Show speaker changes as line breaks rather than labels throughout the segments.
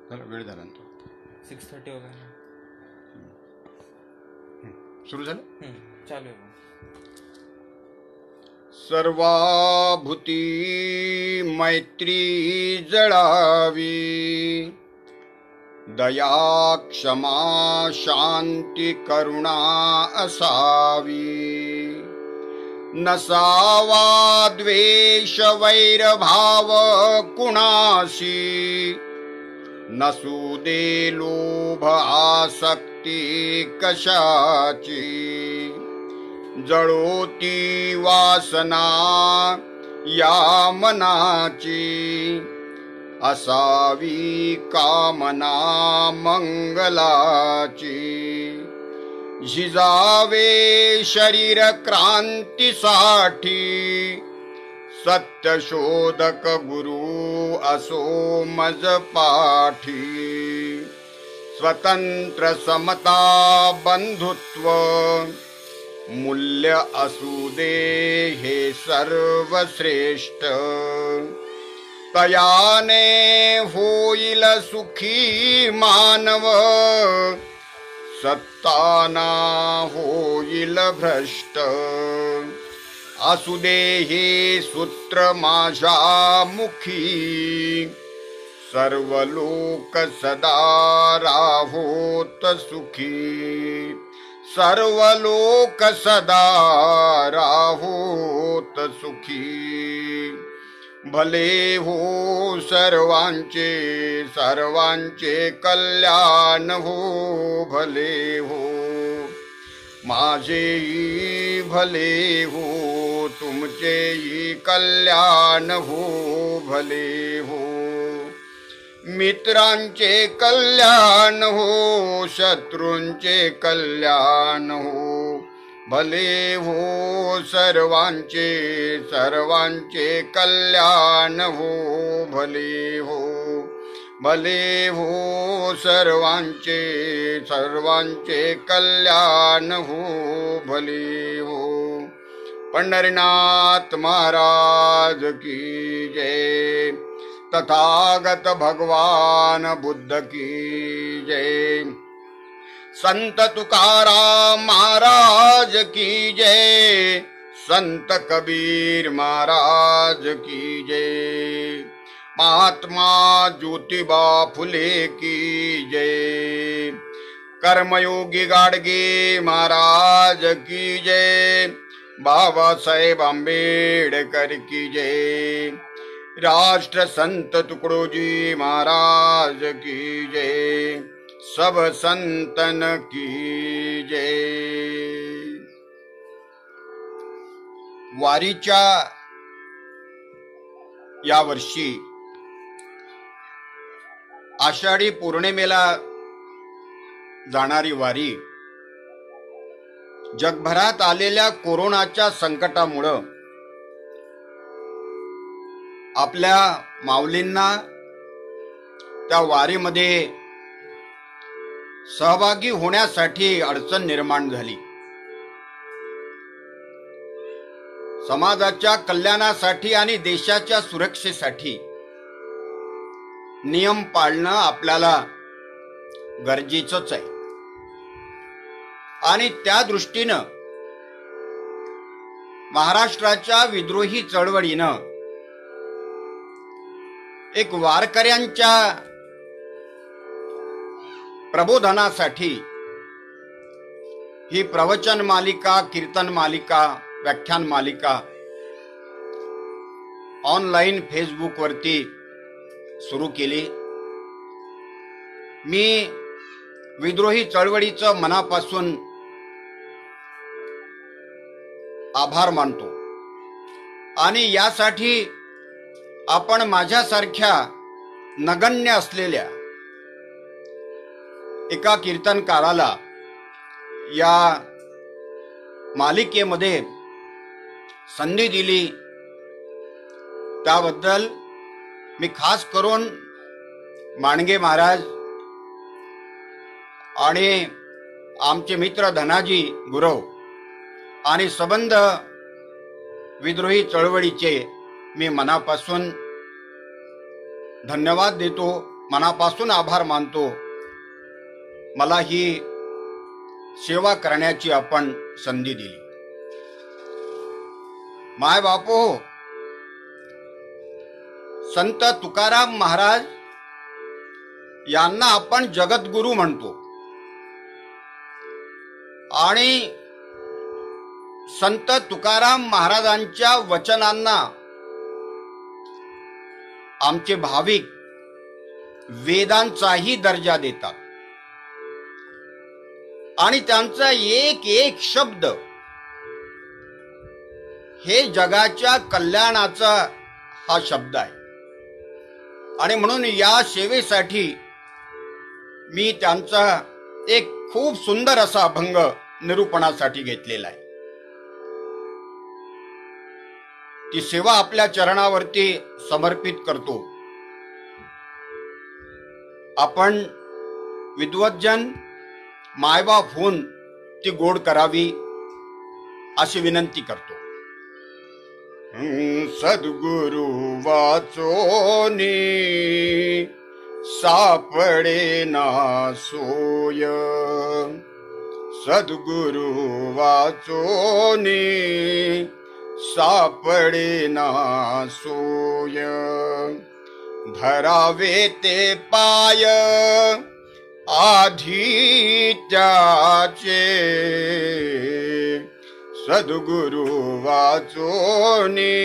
झाला वेळ झाला ना तो.
6:30 हो गया.
सुरू झालं.
चालू आहे.
सर्वाभूती मैत्री जळावी, दया क्षमा शांती करुणा असावी. नसावा द्वेष वैरभाव कुणासी, नसू दे लोभ आसक्ती कशाची. जळोती वासना या मनाची, असावी कामना मंगलाची. झिजावे शरीर क्रांतीसाठी, सत्यशोधक गुरु असो मज पाठी. स्वतंत्र समता बंधुत्व मूल्य असू दे हे सर्वश्रेष्ठ. तयाने होईल सुखी मानव, सत्ताना होईल भ्रष्ट. असू दे हे सूत्र माझ्या मुखी, सर्व लोक सदा राहोत सुखी. सर्व लोक सदा राहोत सुखी. भले हो सर्वांचे सर्वांचे कल्याण हो. भले हो माझेही भले हो, तुमचेही कल्याण हो. भले हो मित्रांचे कल्याण हो, शत्रूंचे कल्याण हो. भले हो सर्वांचे सर्वांचे कल्याण हो. भले हो भले हो सर्वांचे सर्वांचे कल्याण हो. भले हो. पंढरीनाथ महाराज की जय. तथागत भगवान बुद्ध की जय. संत तुकाराम महाराज की जय. संत कबीर महाराज की जय. महात्मा ज्योतिबा फुले की जय. कर्मयोगी गाडगे महाराज की जय. बाबासाहेब आंबेडकर की जय. राष्ट्र संत तुकडोजी महाराज की जय. सब संतन की जय. वारीच्या या वर्षी आषाढी पौर्णिमेला जाणारी वारी जगभरात आलेल्या कोरोनाच्या संकटामुळं आपल्या माऊलींना त्या वारीमध्ये सहभागी होण्यासाठी अडचण निर्माण झाली. समाजाच्या कल्याणासाठी आणि देशाच्या सुरक्षेसाठी नियम पाळणं आपल्याला गरजेचंच आहे. आणि त्या दृष्टीनं महाराष्ट्राच्या विद्रोही चळवळीनं एक वारकऱ्यांच्या प्रबोधनासाठी ही प्रवचन मालिका, कीर्तन मालिका, व्याख्यान मालिका ऑनलाईन फेसबुक वरती सुरू केली. मी विद्रोही चळवळीचं मनापासून आभार मानतो आणि यासाठी आपण माझ्यासारख्या नगण्य असलेल्या एका कीर्तनकाराला या मालिकेमध्ये संधी दिली त्याबद्दल मी खास करून मांडगे महाराज आणि आमचे मित्र धनाजी गुरव आणि संबंध विद्रोही चळवळीचे मी मनापासून धन्यवाद देतो. मनापासून आभार मानतो, मला ही सेवा करण्याची आपण संधी दिली. माय बापो, संत तुकाराम महाराज यांना आपण जगद्गुरु म्हणतो आणि संत तुकाराम महाराजांच्या वचनांना आमचे भाविक वेदांचाही दर्जा देतात आणि त्यांचा एक एक शब्द हे जगाच्या कल्याणाचा हा शब्द आहे. आणि म्हणून या सेवेसाठी मी त्यांचा एक खूप सुंदर असा अभंग निरूपणासाठी घेतलेला आहे. ती सेवा आपल्या चरणावरती समर्पित करतो. आपण विद्वज्जन मायबाप होऊन ती गोड करावी अशी विनंती करतो. सद्गुरु वाचोनी सापडे ना सोय, सद्गुरु वाचोनी सापडे ना सोय, धरावे ते पाय आधी त्याचे, सद्गुरु वाचोनी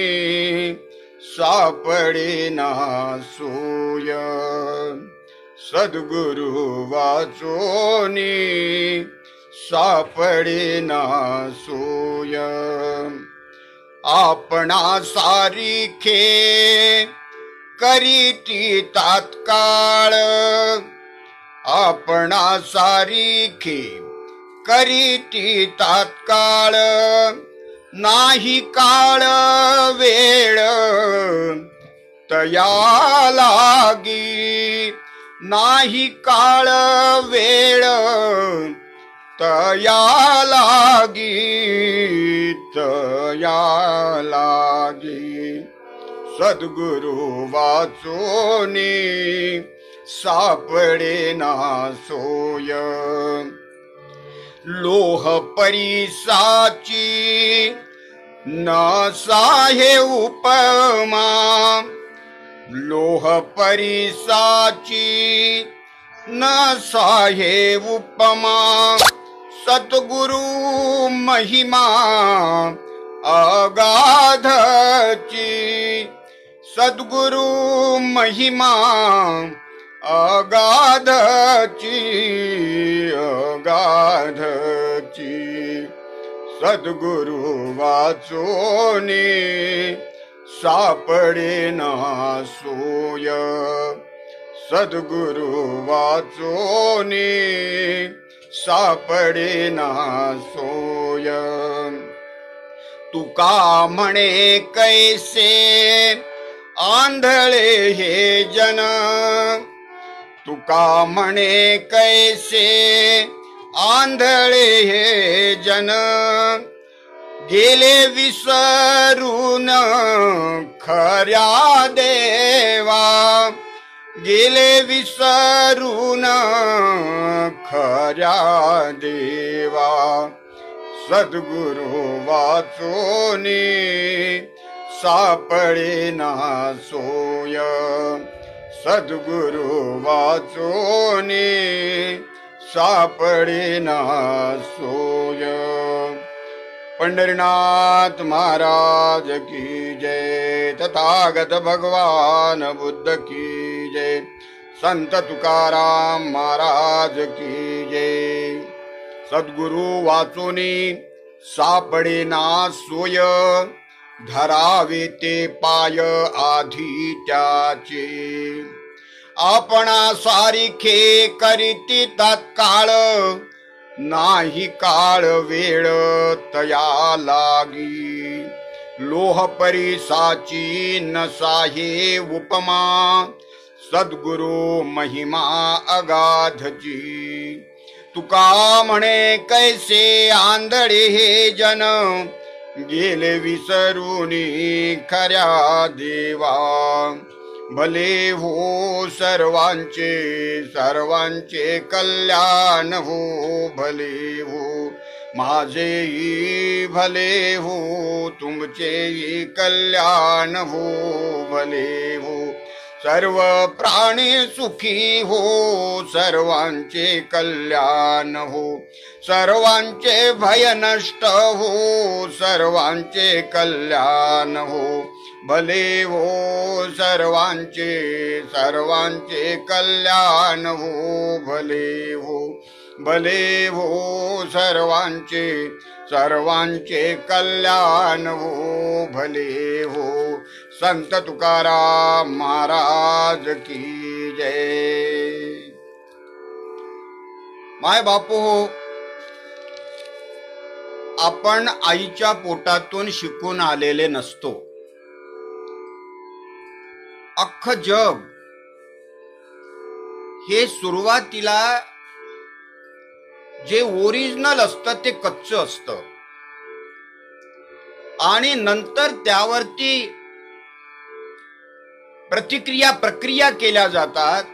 सापडे ना सोय, सद्गुरु वाचोनी सापडे ना सोय. आपणा सारिखे करीती तात्काळ, आपणा सारिखे करीती तात्काळ, नाही काळ वेळ तया लागी, नाही काळ वेळ तया लागी, तया लागी, सद्गुरु वाचोनी सापडे ना सोय. लोह परिसाची न साहे उपमा, लोह परिसाची न साहे उपमा, सद्गुरु महिमा अगाधची, सद्गुरु महिमा अगाधची, अगाधची, सद्गुरु वाचोनी सापडे ना सोय, सद्गुरु वाचोनी सापडे ना सोय. तुका म्हणे कैसे आंधळे हे जन, तुका म्हणे कैसे आंधळे हे जन, गेले विसरून खऱ्या देवा, गेले विसरून खऱ्या देवा, सद्गुरु वाचोनी सापडे ना सोय, सद्गुरु वाचोनी सापडे ना सोय. पंढरीनाथ महाराज की जय, तथागत भगवान बुद्ध की जय, संत तुकाराम महाराज की जय. सद्गुरु वाचोनी सापडे ना सोय, धरावे ते पाय आधी त्याचे, आपणा सारिखे करीती तात्काळ, नाही काळ वेळ तया लागी, लोह परिसाची न साहे उपमा, सद्गुरु महिमा अगाधची. तुका म्हणे कैसे आंधळे हे जन, गेले विसरूनी खऱ्या देवा, भले हो सर्वांचे सर्वांचे कल्याण हो भले हो माझेही भले हो तुमचेही कल्याण हो भले हो सर्व प्राणी सुखी हो सर्वांचे कल्याण हो सर्वांचे भय नष्ट हो सर्वांचे कल्याण हो भले हो सर्वांचे सर्वांचे कल्याण हो भले हो सर्वांचे सर्वांचे कल्याण हो भले हो संत तुकाराम महाराज की जय। माय बापू हो, आपण आईच्या पोटातून शिकून आलेले नसतो। अख्ख जग हे सुरुवातीला जे ओरिजिनल असतं ते कच्च असतं आणि नंतर त्यावरती प्रक्रिया केल्या जातात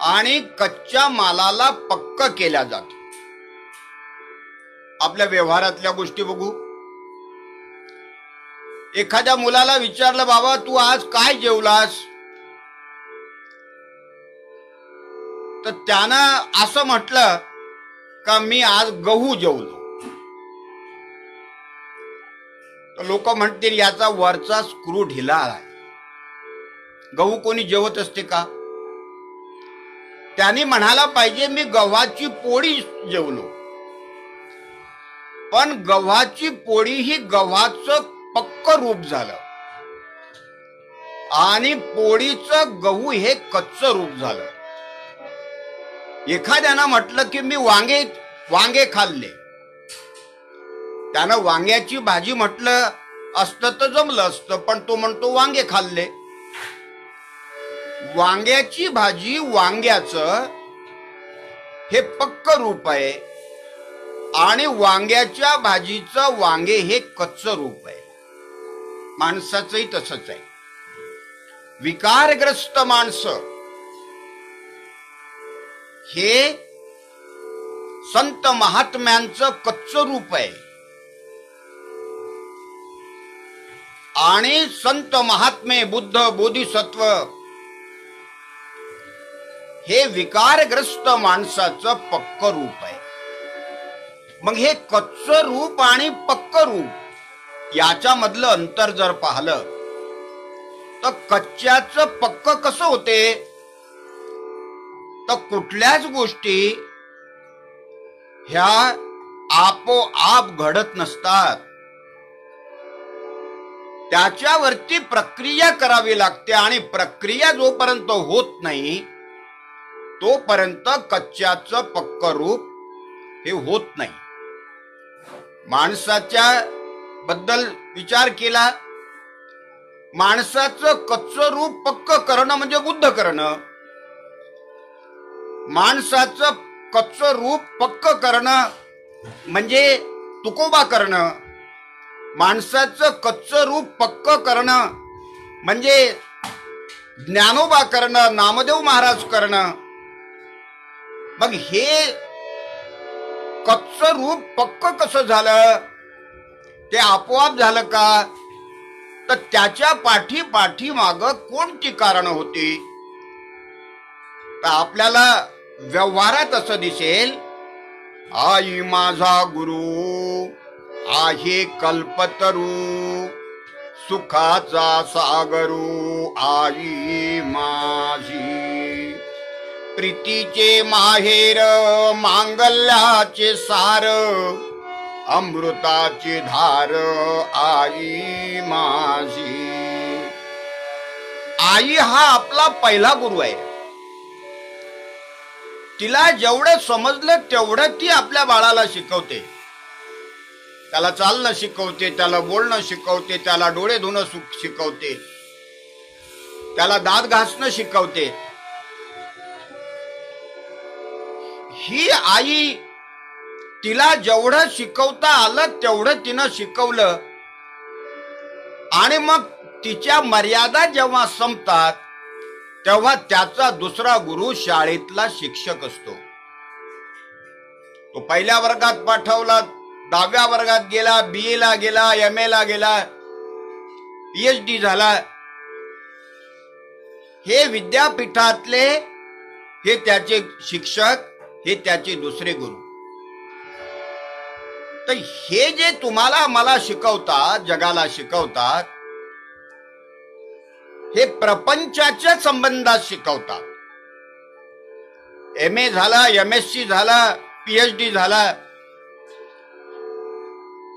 आणि कच्च्या मालाला पक्क केल्या जातं। आपल्या व्यवहारातल्या गोष्टी बघू। एखाद्या मुलाला विचारलं, बाबा तू आज काय जेवलास, तर त्यानं असं म्हटलं का मी आज गहू जेवलो। तर लोक म्हणतील याचा वरचा स्क्रू ढिला आहे, गहू कोणी जेवत असते का? त्याने म्हणायला पाहिजे मी गव्हाची पोळी जेवलो, पण गव्हाची पोळी ही गव्हाचं पक्क रूप झालं आणि पोळीचं गहू हे कच्च रूप झालं। एखाद्यानं म्हटलं की मी वांगे खाल्ले, त्यानं वांग्याची भाजी म्हटलं असतं तर जमलं असतं, पण तो म्हणतो वांगे खाल्ले। वांग्याची भाजी वांग्याचं हे पक्क रूप आहे आणि वांग्याच्या भाजीचं वांगे हे कच्च रूप आहे। माणसाचंही तसंच आहे। विकारग्रस्त माणसं हे संत महात्म्यांचं कच्च रूप आहे आणि संत महात्मे बुद्ध बोधिसत्व हे विकारग्रस्त माणसाचं पक्क रूप आहे। मग हे कच्च रूप आणि पक्क रूप याच्या मधलं अंतर जर पाहिलं तर कच्च्याचं पक्क कसं होते, तर कुठल्याच गोष्टी ह्या आपोआप घडत नसतात, त्याच्यावरती प्रक्रिया करावी लागते आणि प्रक्रिया जोपर्यंत होत नाही तोपर्यंत कच्च्याचं पक्क रूप हे होत नाही। माणसाच्या बद्दल विचार केला, माणसाचं कच्च रूप पक्क करणं म्हणजे बुद्ध करणं, माणसाचं कच्च रूप पक्क करणं म्हणजे तुकोबा करणं, माणसाचं कच्च रूप पक्क करणं म्हणजे ज्ञानोबा करणं, नामदेव महाराज करणं। मग हे कच्च रूप पक्क कसं झालं, ते आपोआप झालं का, तर त्याच्या पाठीमाग कोणती कारणं होती? तर आपल्याला व्यवहारात असं दिसेल, आई माझा गुरु आहे कल्पतरू सुखाचा सागरू आई माझी, प्रीतीचे माहेर मांगल्याचे सार अमृताची धार आई माझी। आई हा आपला पहिला गुरु आहे। तिला जेवढं समजलं तेवढं ती आपल्या बाळाला शिकवते, त्याला चालणं शिकवते, त्याला बोलणं शिकवते, त्याला डोळे धुणं शिकवते, त्याला दात घासणं शिकवते। ही आई तिला जेवढं शिकवता आलं तेवढं तिनं शिकवलं आणि मग तिच्या मर्यादा जेव्हा संपतात तेव्हा त्याचा दुसरा गुरु शाळेतला शिक्षक असतो. तो पहिल्या वर्गात पाठवला, 10व्या वर्गात गेला, BA ला गेला, MA ला गेला, PhD झाला. हे विद्यापीठातले हे त्याचे शिक्षक, हे त्याचे दुसरे गुरु. तर हे जे तुम्हाला मला शिकवतात, जगाला शिकवतात, हे प्रपंचाच्या संबंधात शिकवतात. MA झाला, MSc झाला, PhD झाला,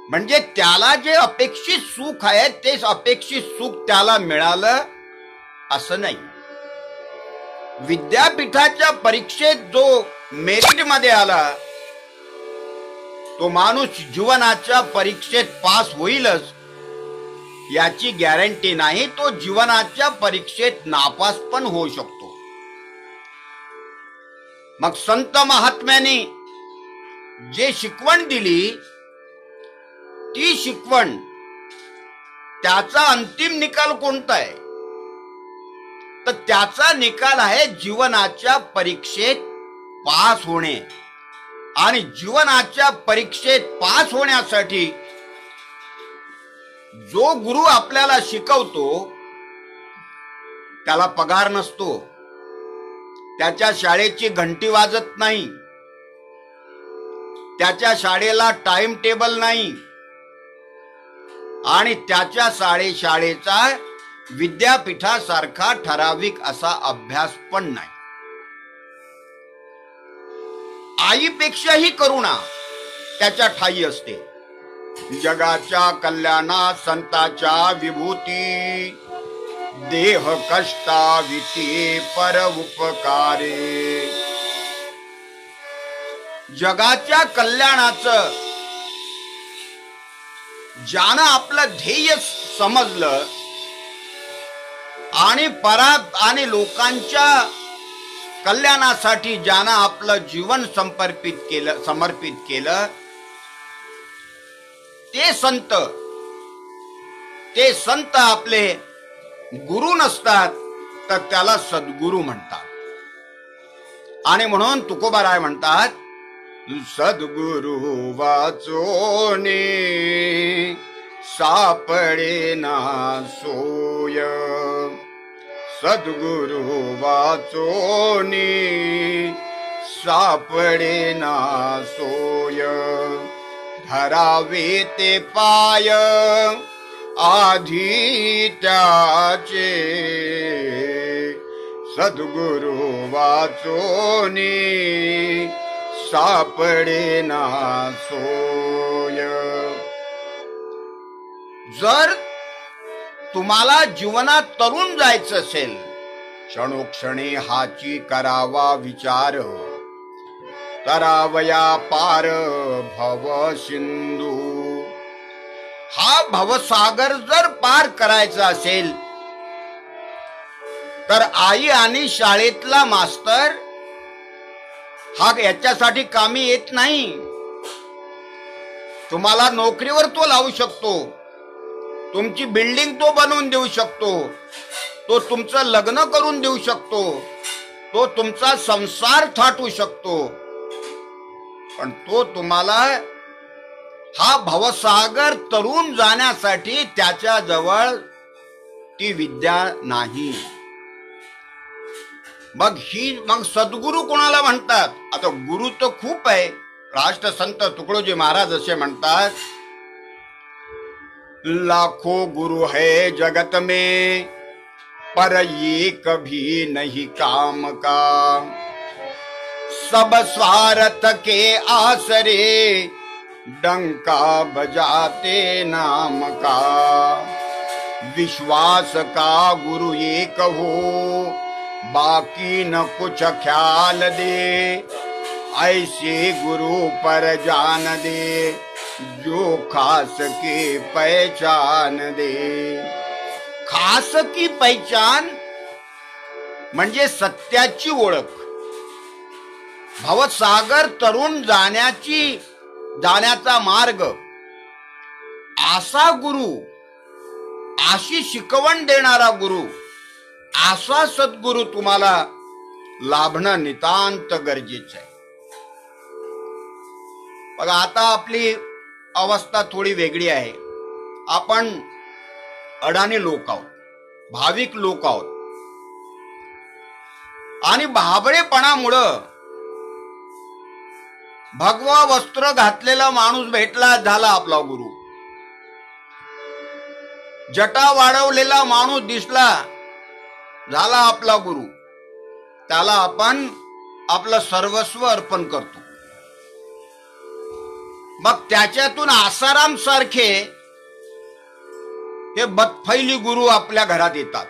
म्हणजे त्याला जे अपेक्षित सुख आहे तेच अपेक्षित सुख त्याला मिळालं असं नाही. विद्यापीठाच्या परीक्षेत जो मेरिट मध्ये आला तो माणूस जीवनाच्या परीक्षेत पास होईलच याची गॅरंटी नाही. तो जीवनाच्या परीक्षेत नापास पण होऊ शकतो. मग संत महात्म्याने जे शिकवण दिली ती शिकवण, त्याचा अंतिम निकाल कोणता आहे? तर त्याचा निकाल आहे जीवनाच्या परीक्षेत पास होणे. आणि जीवनाच्या परीक्षेत पास होण्यासाठी जो गुरु आपल्याला शिकवतो त्याला पगार नसतो, त्याच्या शाळेची घंटी वाजत नाही, त्याच्या शाळेला टाइम टेबल नाही, आणि त्याच्या शाळेचा विद्यापीठासारखा ठराविक असा अभ्यास पण नाही. आईपेक्षाही करुणा त्याच्या ठाई असते. जगाच्या कल्याणा संताच्या विभूती, देह कष्टाविती पर उपकारे. जगाच्या कल्याणाचं ज्यानं आपलं ध्येय समजलं आणि आणि लोकांच्या कल्याणासाठी ज्यानं आपलं जीवन समर्पित केलं ते संत आपले गुरु नसतात तर त्याला सद्गुरु म्हणतात. आणि म्हणून तुकोबाराय म्हणतात, सद्गुरु वाचोने सापडे ना सोय. सद्गुरु वाचोने सापडे ना सोय. धरावे ते पाय आधी त्याचे. सद्गुरु वाचोने सापडे ना सोय. जर तुम्हाला जीवनात तरुण जायचं असेल, क्षणोक्षणी हाची करावा विचार. तरावया पार भव सिंधू. हा भवसागर जर पार करायचा असेल तर आई आणि शाळेतला मास्तर हा याच्यासाठी कामी येत नाही. तुम्हाला नोकरीवर तो लावू शकतो, तुमची बिल्डिंग तो बनवून देऊ शकतो, तो तुमचं लग्न करून देऊ शकतो, तो तुमचा संसार थाटू शकतो, पण तो तुम्हाला हा भवसागर तरुण जाण्यासाठी त्याच्याजवळ ती विद्या नाही. मग सद्गुरु कोणाला म्हणतात? आता गुरु तर खूप आहे. राष्ट्रसंत तुकडोजी महाराज असे म्हणतात, लाखों गुरु है जगत में पर ये कभी नहीं काम का. सब स्वार्थ के आसरे डंका बजाते नाम का. विश्वास का गुरु एक हो बाकी न कुछ ख्याल दे. ऐसे गुरु पर जान दे जो खास की पहचान दे. खास की पहचान म्हणजे सत्याची ओळख. भवसागर तरुण जाण्याचा मार्ग. असा गुरु अशी शिकवण देणारा गुरु, असा सद्गुरु तुम्हाला लाभणं नितांत गरजेचं आहे. बघा, आता आपली अवस्था थोडी वेगळी आहे. आपण अडाणी लोक आहोत, भाविक लोक आहोत, आणि भाबडेपणामुळं भगवा वस्त्र घातलेला माणूस भेटला, झाला आपला गुरु. जटा वाढवलेला माणूस दिसला, झाला आपला गुरु. त्याला आपण आपलं सर्वस्व अर्पण करतो. मग त्याच्यातून आसाराम सारखे हे बदफैली गुरु आपल्या घरात येतात.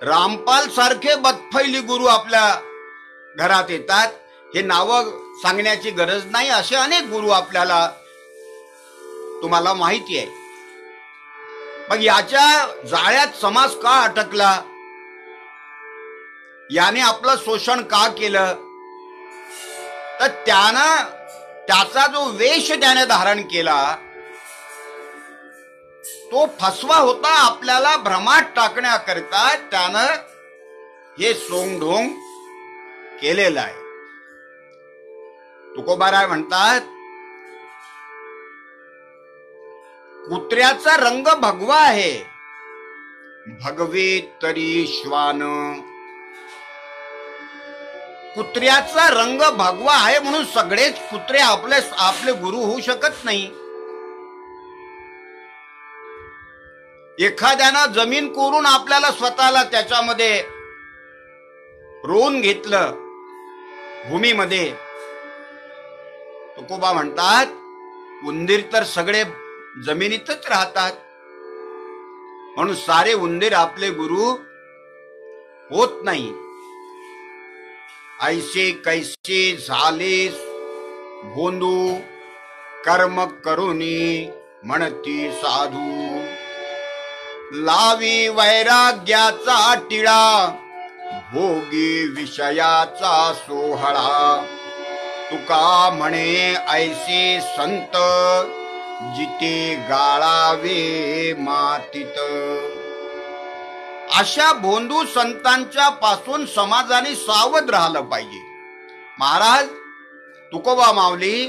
रामपाल सारखे बदफैली गुरु आपल्या घरात येतात. हे नावं सांगण्याची गरज नाही, असे अनेक गुरु आपल्याला तुम्हाला माहिती आहे. मग याच्या जाळ्यात समाज का अटकला, याने आपलं शोषण का केलं, तर त्यानं त्याचा जो वेश त्याने धारण केला तो फसवा होता. आपल्याला भ्रमात टाकण्याकरिता त्यानं हे सोंगढोंग केलेलं आहे. तुकोबाराय म्हणतात, कुत्र्याचा रंग भगवा आहे, भगवे तरी श्वान. कुत्र्याचा रंग भगवा आहे म्हणून सगळेच कुत्रे आपले गुरु होऊ शकत नाही. एखाद्यानं जमीन कोरून आपल्याला स्वतःला त्याच्यामध्ये रोवून घेतलं भूमीमध्ये. तुकोबा म्हणतात, उंदीर तर सगळे जमिनीतच राहतात, म्हणून सारे उंदीर आपले गुरु होत नाही. ऐसे कैसे झाले भोंदू, कर्म करुनी म्हणती साधू. लावी वैराग्याचा टिळा, भोगी विषयाचा सोहळा. तुका म्हणे ऐसे संत, जिते गाळावे मातीत. अशा भोंदू संतांच्या पासून समाजाने सावध राहिलं पाहिजे. महाराज तुकोबा माऊली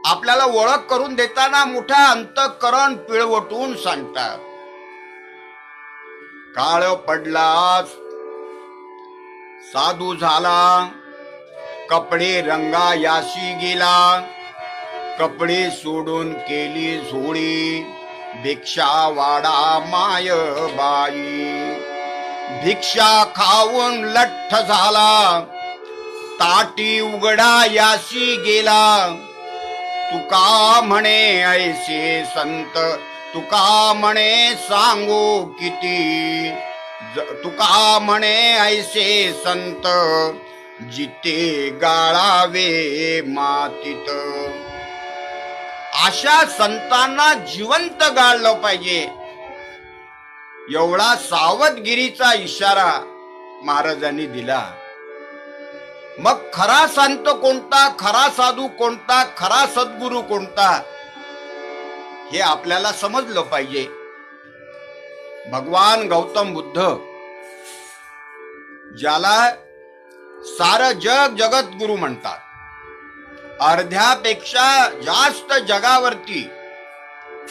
आपल्याला ओळख करून देताना मोठा अंतःकरण पिळवटून सांगतात. काळ पडला साधू झाला, कपडे रंगा याशी गेला. कपडे सोडून केली झोळी, भिक्षा वाडा माय बाई. भिक्षा खाऊन लठ्ठ झाला, ताटी उघडा याशी गेला. तुका म्हणे ऐसे संत, तुका म्हणे सांगू किती. तुका म्हणे ऐसे संत, जिते गाळावे मातीत. अशा संतांना जिवंत गाळलं पाहिजे, एवढा सावधगिरीचा इशारा महाराजांनी दिला. मग खरा संत कोणता, खरा साधू कोणता, खरा सद्गुरू कोणता, हे आपल्याला समजलं पाहिजे. भगवान गौतम बुद्ध, ज्याला सारं जग जगद्गुरु म्हणतात, अर्ध्यापेक्षा जास्त जगावरती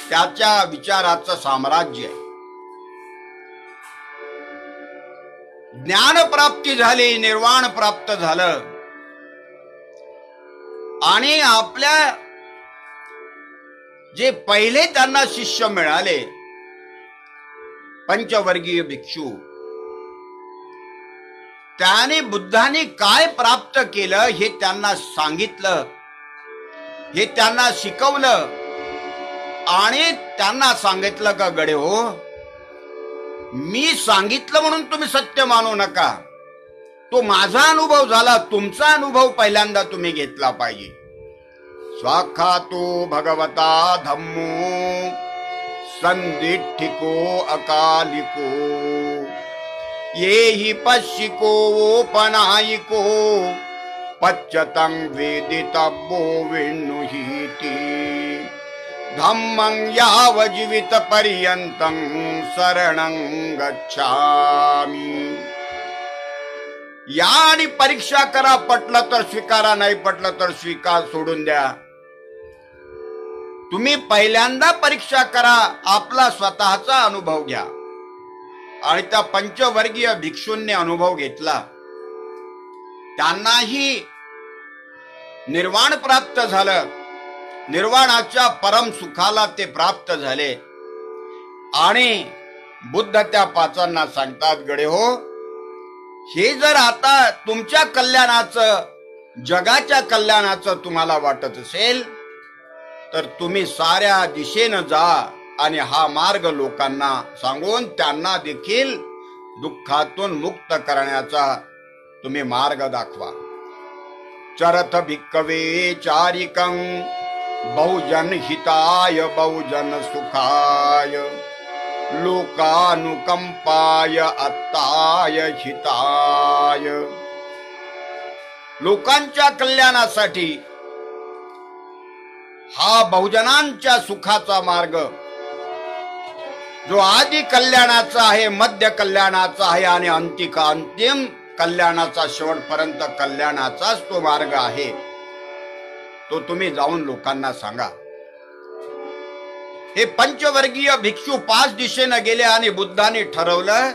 त्याच्या विचाराचं साम्राज्य आहे. ज्ञान प्राप्ती झाली, निर्वाण प्राप्त झालं, आणि आपल्या जे पहिले त्यांना शिष्य मिळाले पंचवर्गीय भिक्षू, त्याने बुद्धाने काय प्राप्त केलं हे त्यांना सांगितलं, हे त्यांना शिकवलं. आणि त्यांना सांगितलं का गडे हो, मी सांगितलं म्हणून तुम्ही सत्य मानू नका, तो माझा अनुभव झाला, तुमचा अनुभव पहिल्यांदा तुम्ही घेतला पाहिजे. स्वाखातो भगवता धम्मो, संदिठ्ठिको अकालिको. येहि पश्चिको ओपनायिको, पच्यतं वेदितव्यो विण्णुहीति. धम्मं याव जीवित पर्यंतं शरणं गच्छामि. या आणि परीक्षा करा, पटलं तर स्वीकारा, नाही पटलं तर स्वीकार सोडून द्या. तुम्ही पहिल्यांदा परीक्षा करा, आपला स्वतःचा अनुभव घ्या. आणि त्या पंचवर्गीय भिक्षूंनी अनुभव घेतला. त्यांनाही निर्वाण प्राप्त झालं. निर्वाणाच्या परम सुखाला ते प्राप्त झाले. आणि बुद्ध त्या पाचांना सांगतात, गडे हो, हे जर आता तुमच्या कल्याणाचं, जगाच्या कल्याणाचं तुम्हाला वाटत असेल तर तुम्ही साऱ्या दिशेनं जा आणि हा मार्ग लोकांना सांगून त्यांना देखील दुःखातून मुक्त करण्याचा तुम्ही मार्ग दाखवा. चरथ भिक्कवे चारिकं बहुजन हिताय बहुजन सुखाय लोकानुकंपाय अत्ताय हिताय. लोकांच्या कल्याणासाठी हा बहुजनांच्या सुखाचा मार्ग, जो आदि कल्याणाचा आहे, मध्य कल्याणाचा आहे आणि अंतिम कल्याणाचा, शेवटपर्यंत कल्याणाचाच तो मार्ग आहे, तो तुम्ही जाऊन लोकांना सांगा. हे पंचवर्गीय भिक्षू 5 दिशेनं गेले आणि बुद्धाने ठरवलं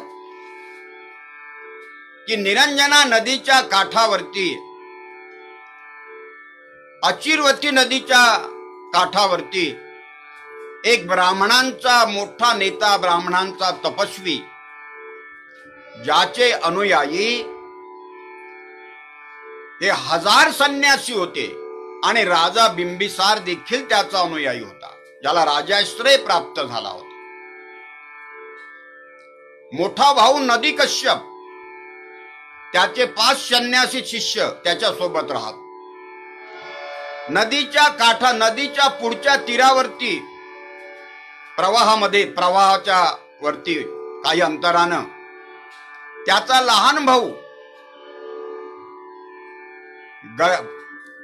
की निरंजना नदीच्या काठावरती, अचिरवती नदीच्या काठावरती एक ब्राह्मणांचा मोठा नेता, ब्राह्मणांचा तपस्वी, ज्याचे अनुयायी हे 1000 संन्यासी होते आणि राजा बिंबिसार देखील त्याचा अनुयायी होता, ज्याला राजाश्रय प्राप्त झाला होता. मोठा भाऊ नदी कश्यप, त्याचे 5 संन्यासी शिष्य त्याच्या सोबत राहत. नदीच्या काठा, नदीच्या पुढच्या तीरावरती, प्रवाहाच्या वरती काही अंतरानं त्याचा लहान भाऊ,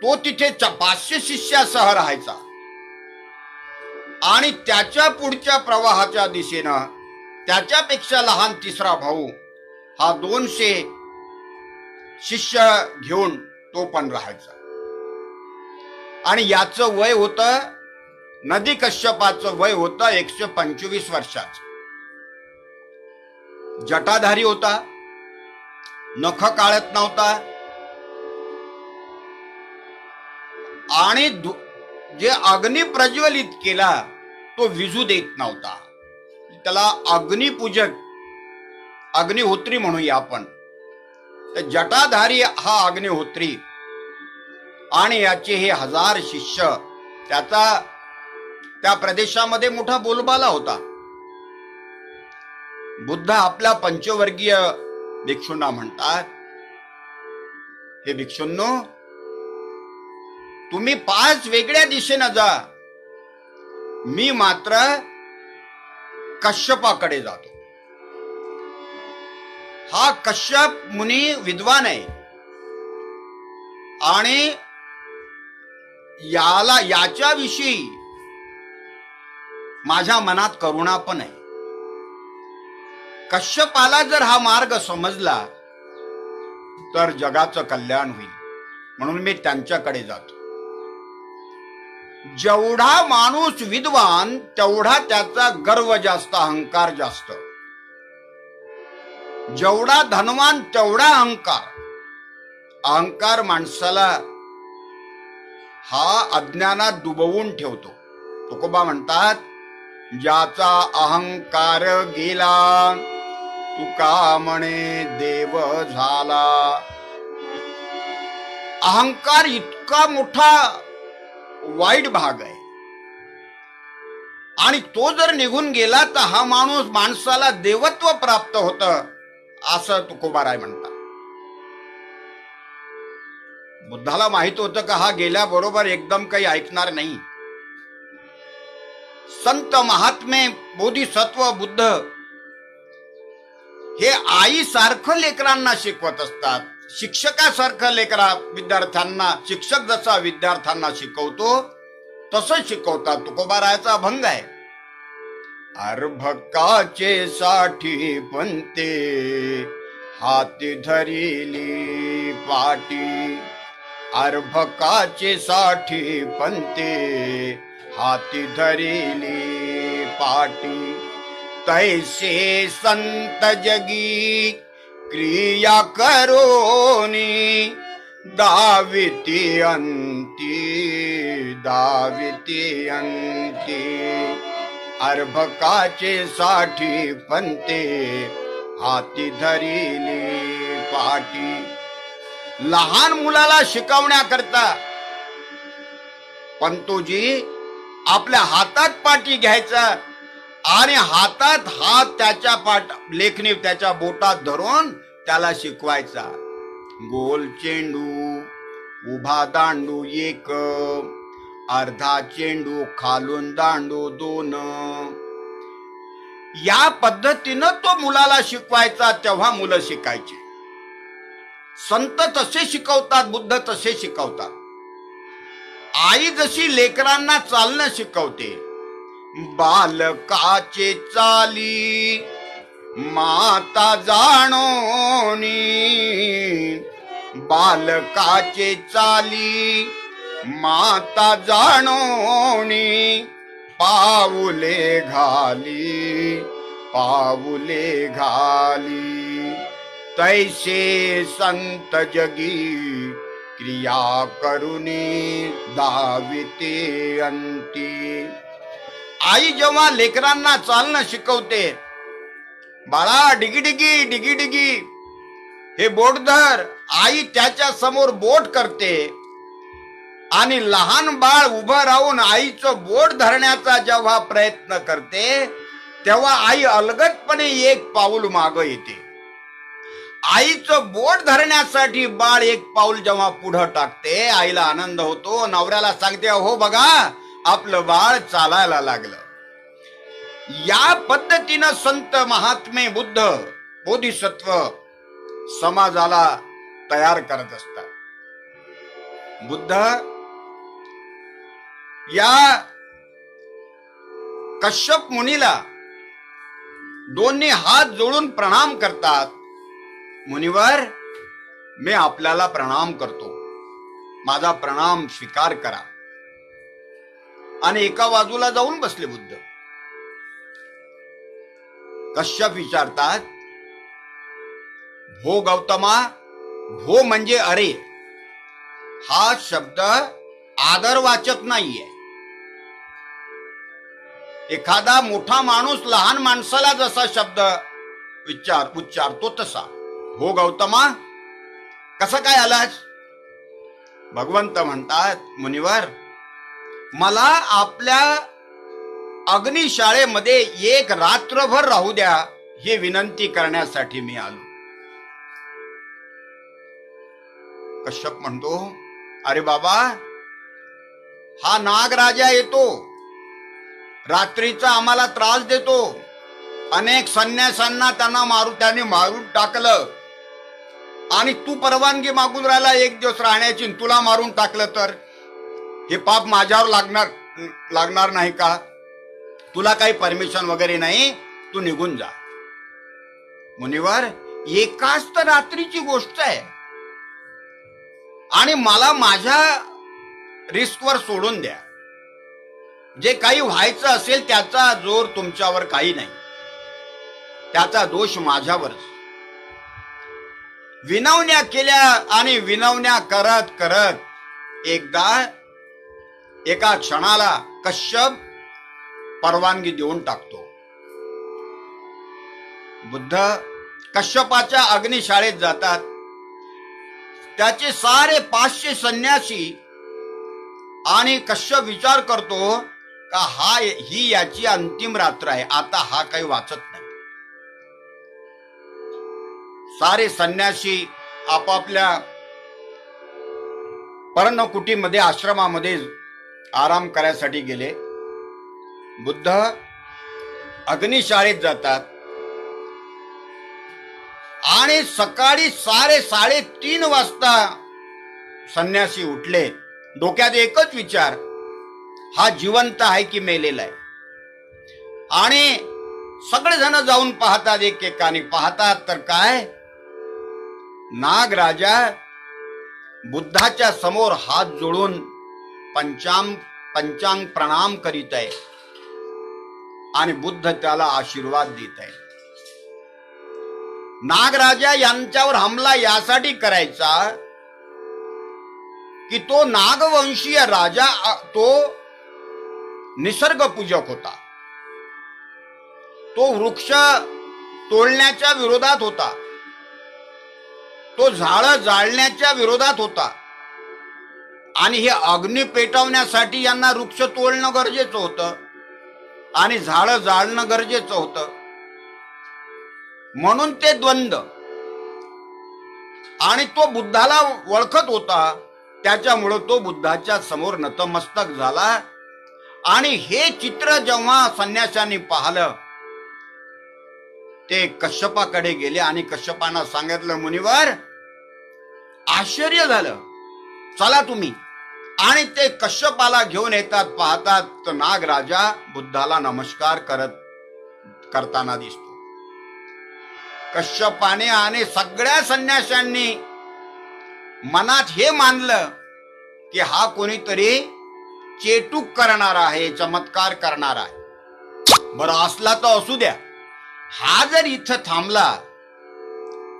तो तिथे 500 शिष्यासह राहायचा. आणि त्याच्या पुढच्या प्रवाहाच्या दिशेनं त्याच्यापेक्षा लहान तिसरा भाऊ हा 200 शिष्य घेऊन तो पण राहायचा. आणि याचं वय होतं, नदी कश्यपाचं वय होतं 125 वर्षाचं. जटाधारी होता, नख काळत नव्हता आणि जे अग्नी प्रज्वलित केला तो विझू देत नव्हता. त्याला अग्निपूजक, अग्निहोत्री म्हणूया आपण. तर जटाधारी हा अग्निहोत्री आणि याचे हे 1000 शिष्य. त्याचा त्या प्रदेशामध्ये मोठा बोलबाला होता. बुद्ध आपल्या पंचवर्गीय भिक्षूंना म्हणतात, हे भिक्षूंनो, तुम्ही 5 वेगळ्या दिशेनं जा, मी मात्र कश्यपाकडे जातो. हा कश्यप मुनी विद्वान आहे आणि याच्याविषयी माझ्या मनात करुणा पण आहे. कश्यपाला जर हा मार्ग समजला तर जगाचं कल्याण होईल, म्हणून मी त्यांच्याकडे जातो. जेवढा माणूस विद्वान तेवढा त्याचा गर्व जास्त, अहंकार जास्त. जेवढा धनवान तेवढा अहंकार. अहंकार माणसाला हा अज्ञानात डुबवून ठेवतो. तुकोबा म्हणतात, ज्याचा अहंकार गेला तुका म्हणे देव झाला. अहंकार इतका मोठा वाईट भाग आहे आणि तो जर निघून गेला तर हा माणसाला देवत्व प्राप्त होतं, असं तुकोबाराय म्हणतात. बुद्धाला माहित होतं का हा गेल्याबरोबर एकदम काही ऐकणार नाही. संत महात्मे, बोधिसत्व, बुद्ध हे आई सारखं लेकरांना शिकवत असतात. शिक्षकासारखं विद्यार्थ्यांना, शिक्षक जसा विद्यार्थ्यांना शिकवतो तसं शिकवतात. तुकोबारायाचा अभंग आहे, अर्भकाचे साठी पंते हाती धरिली पाटी. अर्भकाचे साठी पंते हाती धरिली पाटी. तैसे संत जगी क्रिया करोनी दाविती अंती दाविती अंती. अर्भकाचे साठी पंते हाती धरिली पाटी. लहान मुलाला शिकवण्याकरता पंतोजी आपल्या हातात पाटी घ्यायचा आणि हातात हात त्याच्या लेखणी त्याच्या बोटात धरून त्याला शिकवायचा. गोल चेंडू उभा दांडू एक, अर्धा चेंडू खालून दांडू दोन. या पद्धतीनं तो मुलाला शिकवायचा. तेव्हा मुलं शिकायची. संत तसे शिकवतात, बुद्ध तसे शिकवतात. आई जशी लेकरांना चालणं शिकवते, बालकाचे चाली माता जाणोनी. बालकाचे चाली माता जाणोनी. पाऊले घाली पाऊले घाली. तैसे संत जगी क्रिया करुनी दाविते अंती. आई जेव्हा लेकरांना चालणं शिकवते, बाळा डिगी डिगी डिगी डिगी हे बोट धर. आई त्याच्या समोर बोट करते आणि लहान बाळ उभं राहून आईचं बोट धरण्याचा जेव्हा प्रयत्न करते, तेव्हा आई अलगदपणे एक पाऊल मागं येते. आईचं बोट धरण्यासाठी बाळ एक पाऊल जेव्हा पुढं टाकते, आईला आनंद होतो. नवऱ्याला सांगते, हो बघा आपलं बाळ चालायला लागलं. या पद्धतीनं संत महात्मे बुद्ध बोधिसत्व समाजाला तयार करत असतात. बुद्ध या कश्यप मुनीला दोन्ही हात जोडून प्रणाम करतात. मुनिवर, मी आपल्याला प्रणाम करतो, माझा प्रणाम स्वीकार करा. आणि एका बाजूला जाऊन बसले बुद्ध. कश्यप विचारतात, भो गौतमा, भो म्हणजे अरे. हा शब्द आदरवाचक नाहीये. एखादा मोठा माणूस लहान माणसाला जसा शब्द उच्चारतो तसा. हो गौतमा, कसं काय आलास? भगवंत म्हणतात, मुनिवर, मला आपल्या अग्निशाळेमध्ये एक रात्रभर राहू द्या, ही विनंती करण्यासाठी मी आलो. कश्यप म्हणतो, अरे बाबा, हा नागराजा येतो, रात्रीचा आम्हाला त्रास देतो. अनेक संन्यासांना त्याने मारून टाकलं आणि तू परवानगी मागून राहिला एक दिवस राहण्याची, तुला मारून टाकलं तर हे पाप माझ्यावर लागणार नाही का? तुला काही परमिशन वगैरे नाही, तू निघून जा. मुनिवर, एकाच तर रात्रीची गोष्ट आहे आणि मला माझ्या रिस्कवर सोडून द्या. जे काही व्हायचं असेल त्याचा जोर तुमच्यावर काही नाही, त्याचा दोष माझ्यावर. विनवण्या केल्या आणि विनवण्या करत करत एका क्षणाला कश्यप परवानगी देऊन टाकतो. बुद्ध कश्यपाच्या अग्निशाळेत जातात. त्याचे सारे 500 संन्यासी आणि कश्यप विचार करतो का ही याची अंतिम रात्र आहे, आता हा काही वाचत नाही. सारे संन्यासी आपापल्या पर्णकुटीमध्ये आश्रमामध्ये आराम करायसाठी गेले. बुद्ध अग्निशाळेत जातात आणि सकाळी 3:30 वाजता संन्यासी उठले. डोक्यात एकच विचार, हा जिवंत आहे की मेलेला आहे. आणि सगळेजण जाऊन पाहतात, एकेकाने पाहतात तर काय, नागराजा बुद्धाच्या समोर हात जोडून पंचांग प्रणाम करीत आहे आणि बुद्ध त्याला आशीर्वाद देत आहे. नागराजा यांच्यावर हमला यासाठी करायचा की तो नागवंशीय राजा, तो निसर्ग पूजक होता. तो वृक्ष तोडण्याच्या विरोधात होता, तो झाडं जाळण्याच्या विरोधात होता. आणि हे अग्नी पेटवण्यासाठी यांना वृक्ष तोडणं गरजेचं होतं आणि झाडं जाळणं गरजेचं होतं. म्हणून ते द्वंद्व. आणि तो बुद्धाला ओळखत होता, त्याच्यामुळं तो बुद्धाच्या समोर नतमस्तक झाला. आणि हे चित्र जेव्हा संन्याशांनी पाहिलं, ते कश्यपाकडे गेले आणि कश्यपांना सांगितलं, मुनिवर आश्चर्य झालं, चला तुम्ही. आणि ते कश्यपाला घेऊन येतात. पाहतात तर नागराजा बुद्धाला नमस्कार करताना दिसतो. कश्यपाने आणि सगळ्या संन्याशांनी मनात हे मानलं की हा कोणीतरी चेटूक करणार आहे, चमत्कार करणार आहे. बरं, असला तर असू द्या. हा जर इथं थांबला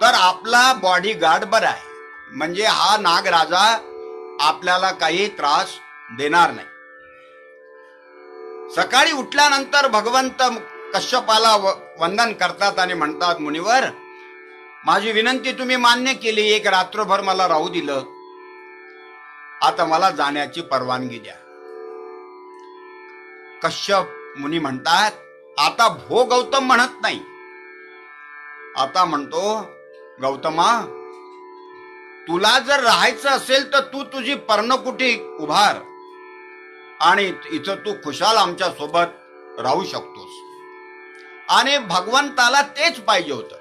तर आपला बॉडीगार्ड बरा आहे, म्हणजे हा नागराजा आपल्याला काही त्रास देणार नाही. सकाळी उठल्यानंतर भगवंत कश्यपाला वंदन करतात आणि म्हणतात, मुनिवर माझी विनंती तुम्ही मान्य केली, एक रात्रभर मला राहू दिलं, आता मला जाण्याची परवानगी द्या. कश्यप मुनी म्हणतात, आता भो गौतम म्हणत नाही, आता म्हणतो, गौतमा तुला जर राहायचं असेल तर तू तुझी पर्णकुटी उभार आणि इथं तू खुशाल आमच्या सोबत राहू शकतोस. आणि भगवंताला तेच पाहिजे होतं.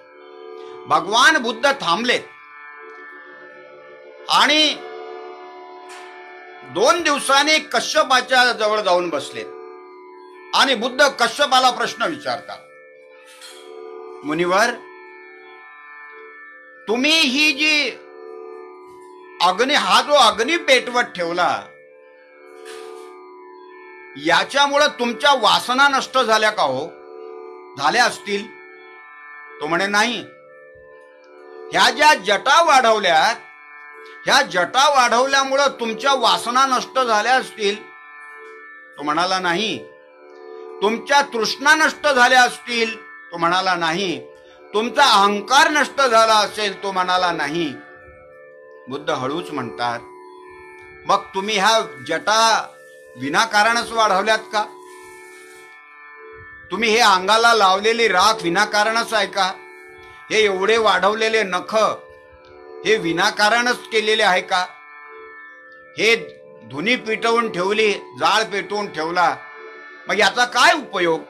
भगवान बुद्ध थांबलेत आणि 2 दिवसांनी कश्यपाच्या जवळ जाऊन बसलेत आणि बुद्ध कश्यपाला प्रश्न विचारतात, मुनिवर तुम्ही ही जी हा जो अग्नी पेटवत ठेवला, याच्यामुळे तुमच्या वासना नष्ट झाल्या का हो? झाल्या असतील. तो म्हणे नाही. ह्या ज्या जटा वाढवल्यात, ह्या जटा वाढवल्यामुळे तुमच्या वासना नष्ट झाल्या असतील. तो म्हणाला नाही. तुमच्या तृष्णा नष्ट झाल्या असतील. तो म्हणाला नाही. तुमचा अहंकार नष्ट झाला असेल. तो म्हणाला नाही. बुद्ध हळूच म्हणतात, मग तुम्ही ह्या जटा विनाकारणच वाढवल्यात का? तुम्ही हे अंगाला लावलेली राख विनाकारणच आहे का? हे एवढे वाढवलेले नख हे विनाकारणच केलेले आहे का? हे धुनी पेटवून ठेवली, जाळ पेटवून ठेवला, मग याचा काय उपयोग?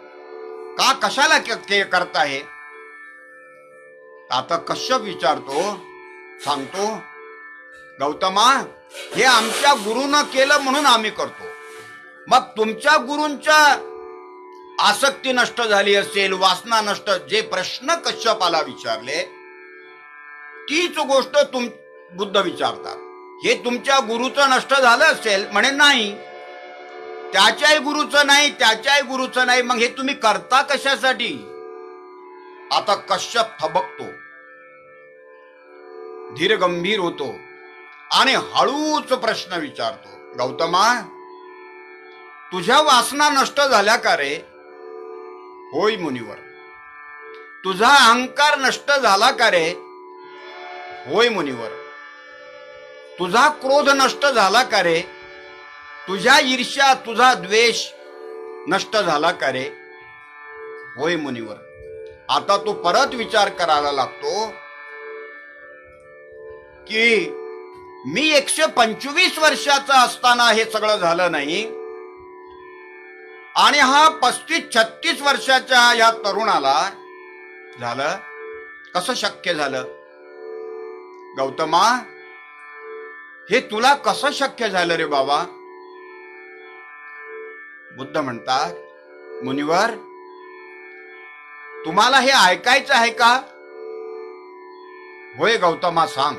का कशाला करता हे? आता कश्यप विचारतो, सांगतो, गौतमा हे आमच्या गुरुनं केलं म्हणून आम्ही करतो. मग तुमच्या गुरूंच्या आसक्ती नष्ट झाली असेल, वासना नष्ट, जे प्रश्न कश्यपाला विचारले तीच गोष्ट बुद्ध विचारतात. हे तुमच्या गुरुचं नष्ट झालं असेल. म्हणे नाही, त्याच्याही गुरुचं नाही, त्याच्याही गुरुचं नाही. मग हे तुम्ही करता कशासाठी? आता कश्यप थबकतो, धीर गंभीर होतो आणि हळूच प्रश्न विचारतो, गौतमा तुझ्या वासना नष्ट झाल्या का रे? होय मुनिवर. तुझा अहंकार नष्ट झाला का रे? होय मुनिवर. तुझा क्रोध नष्ट झाला का रे? तुझ्या ईर्ष्या, तुझा द्वेष नष्ट झाला का रे? होय मुनिवर. आता तो परत विचार करायला लागतो की मी 125 वर्षाचा असताना हे सगळं झालं नाही आणि हा 35-36 वर्षाच्या या तरुणाला झालं, कसं शक्य झालं? गौतमा हे तुला कसं शक्य झालं रे बाबा? बुद्ध म्हणतात, मुनिवर तुम्हाला हे ऐकायचं आहे का? होय गौतमा, सांग.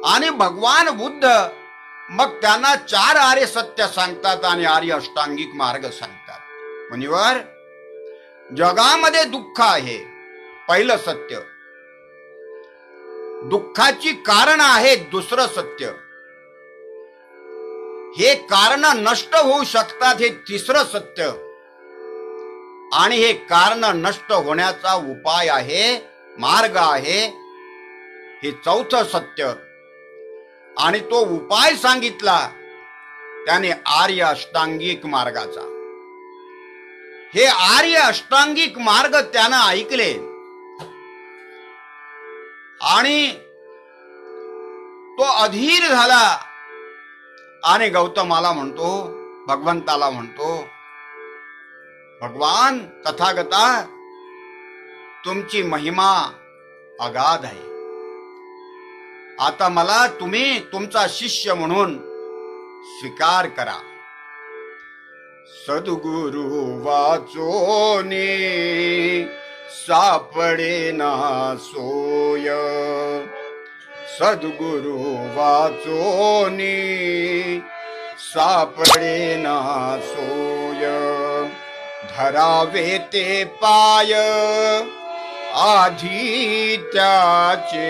आणि भगवान बुद्ध मग त्यांना 4 आर्य सत्य सांगतात आणि आर्य अष्टांगिक मार्ग सांगतात. मुनिवर, जगामध्ये दुःख आहे, पहिलं सत्य. दुःखाची कारण आहेत, दुसरं सत्य. हे कारण नष्ट होऊ शकतात, हे तिसरं सत्य. आणि हे कारण नष्ट होण्याचा उपाय आहे, मार्ग आहे, हे चौथं सत्य. आणि तो उपाय सांगितला त्याने आर्य अष्टांगिक मार्गाचा. हे आर्य अष्टांगिक मार्ग त्यानं ऐकले आणि तो अधीर झाला आणि गौतमाला म्हणतो, भगवंताला म्हणतो, भगवान तथागता, तुमची महिमा अगाध आहे. आता मला तुम्ही तुमचा शिष्य म्हणून स्वीकार करा. सद्गुरु वाचोनी सापडे ना सोय. सद्गुरु वाचोनी सापडे ना सोय. धरावे ते पाय आधी त्याचे.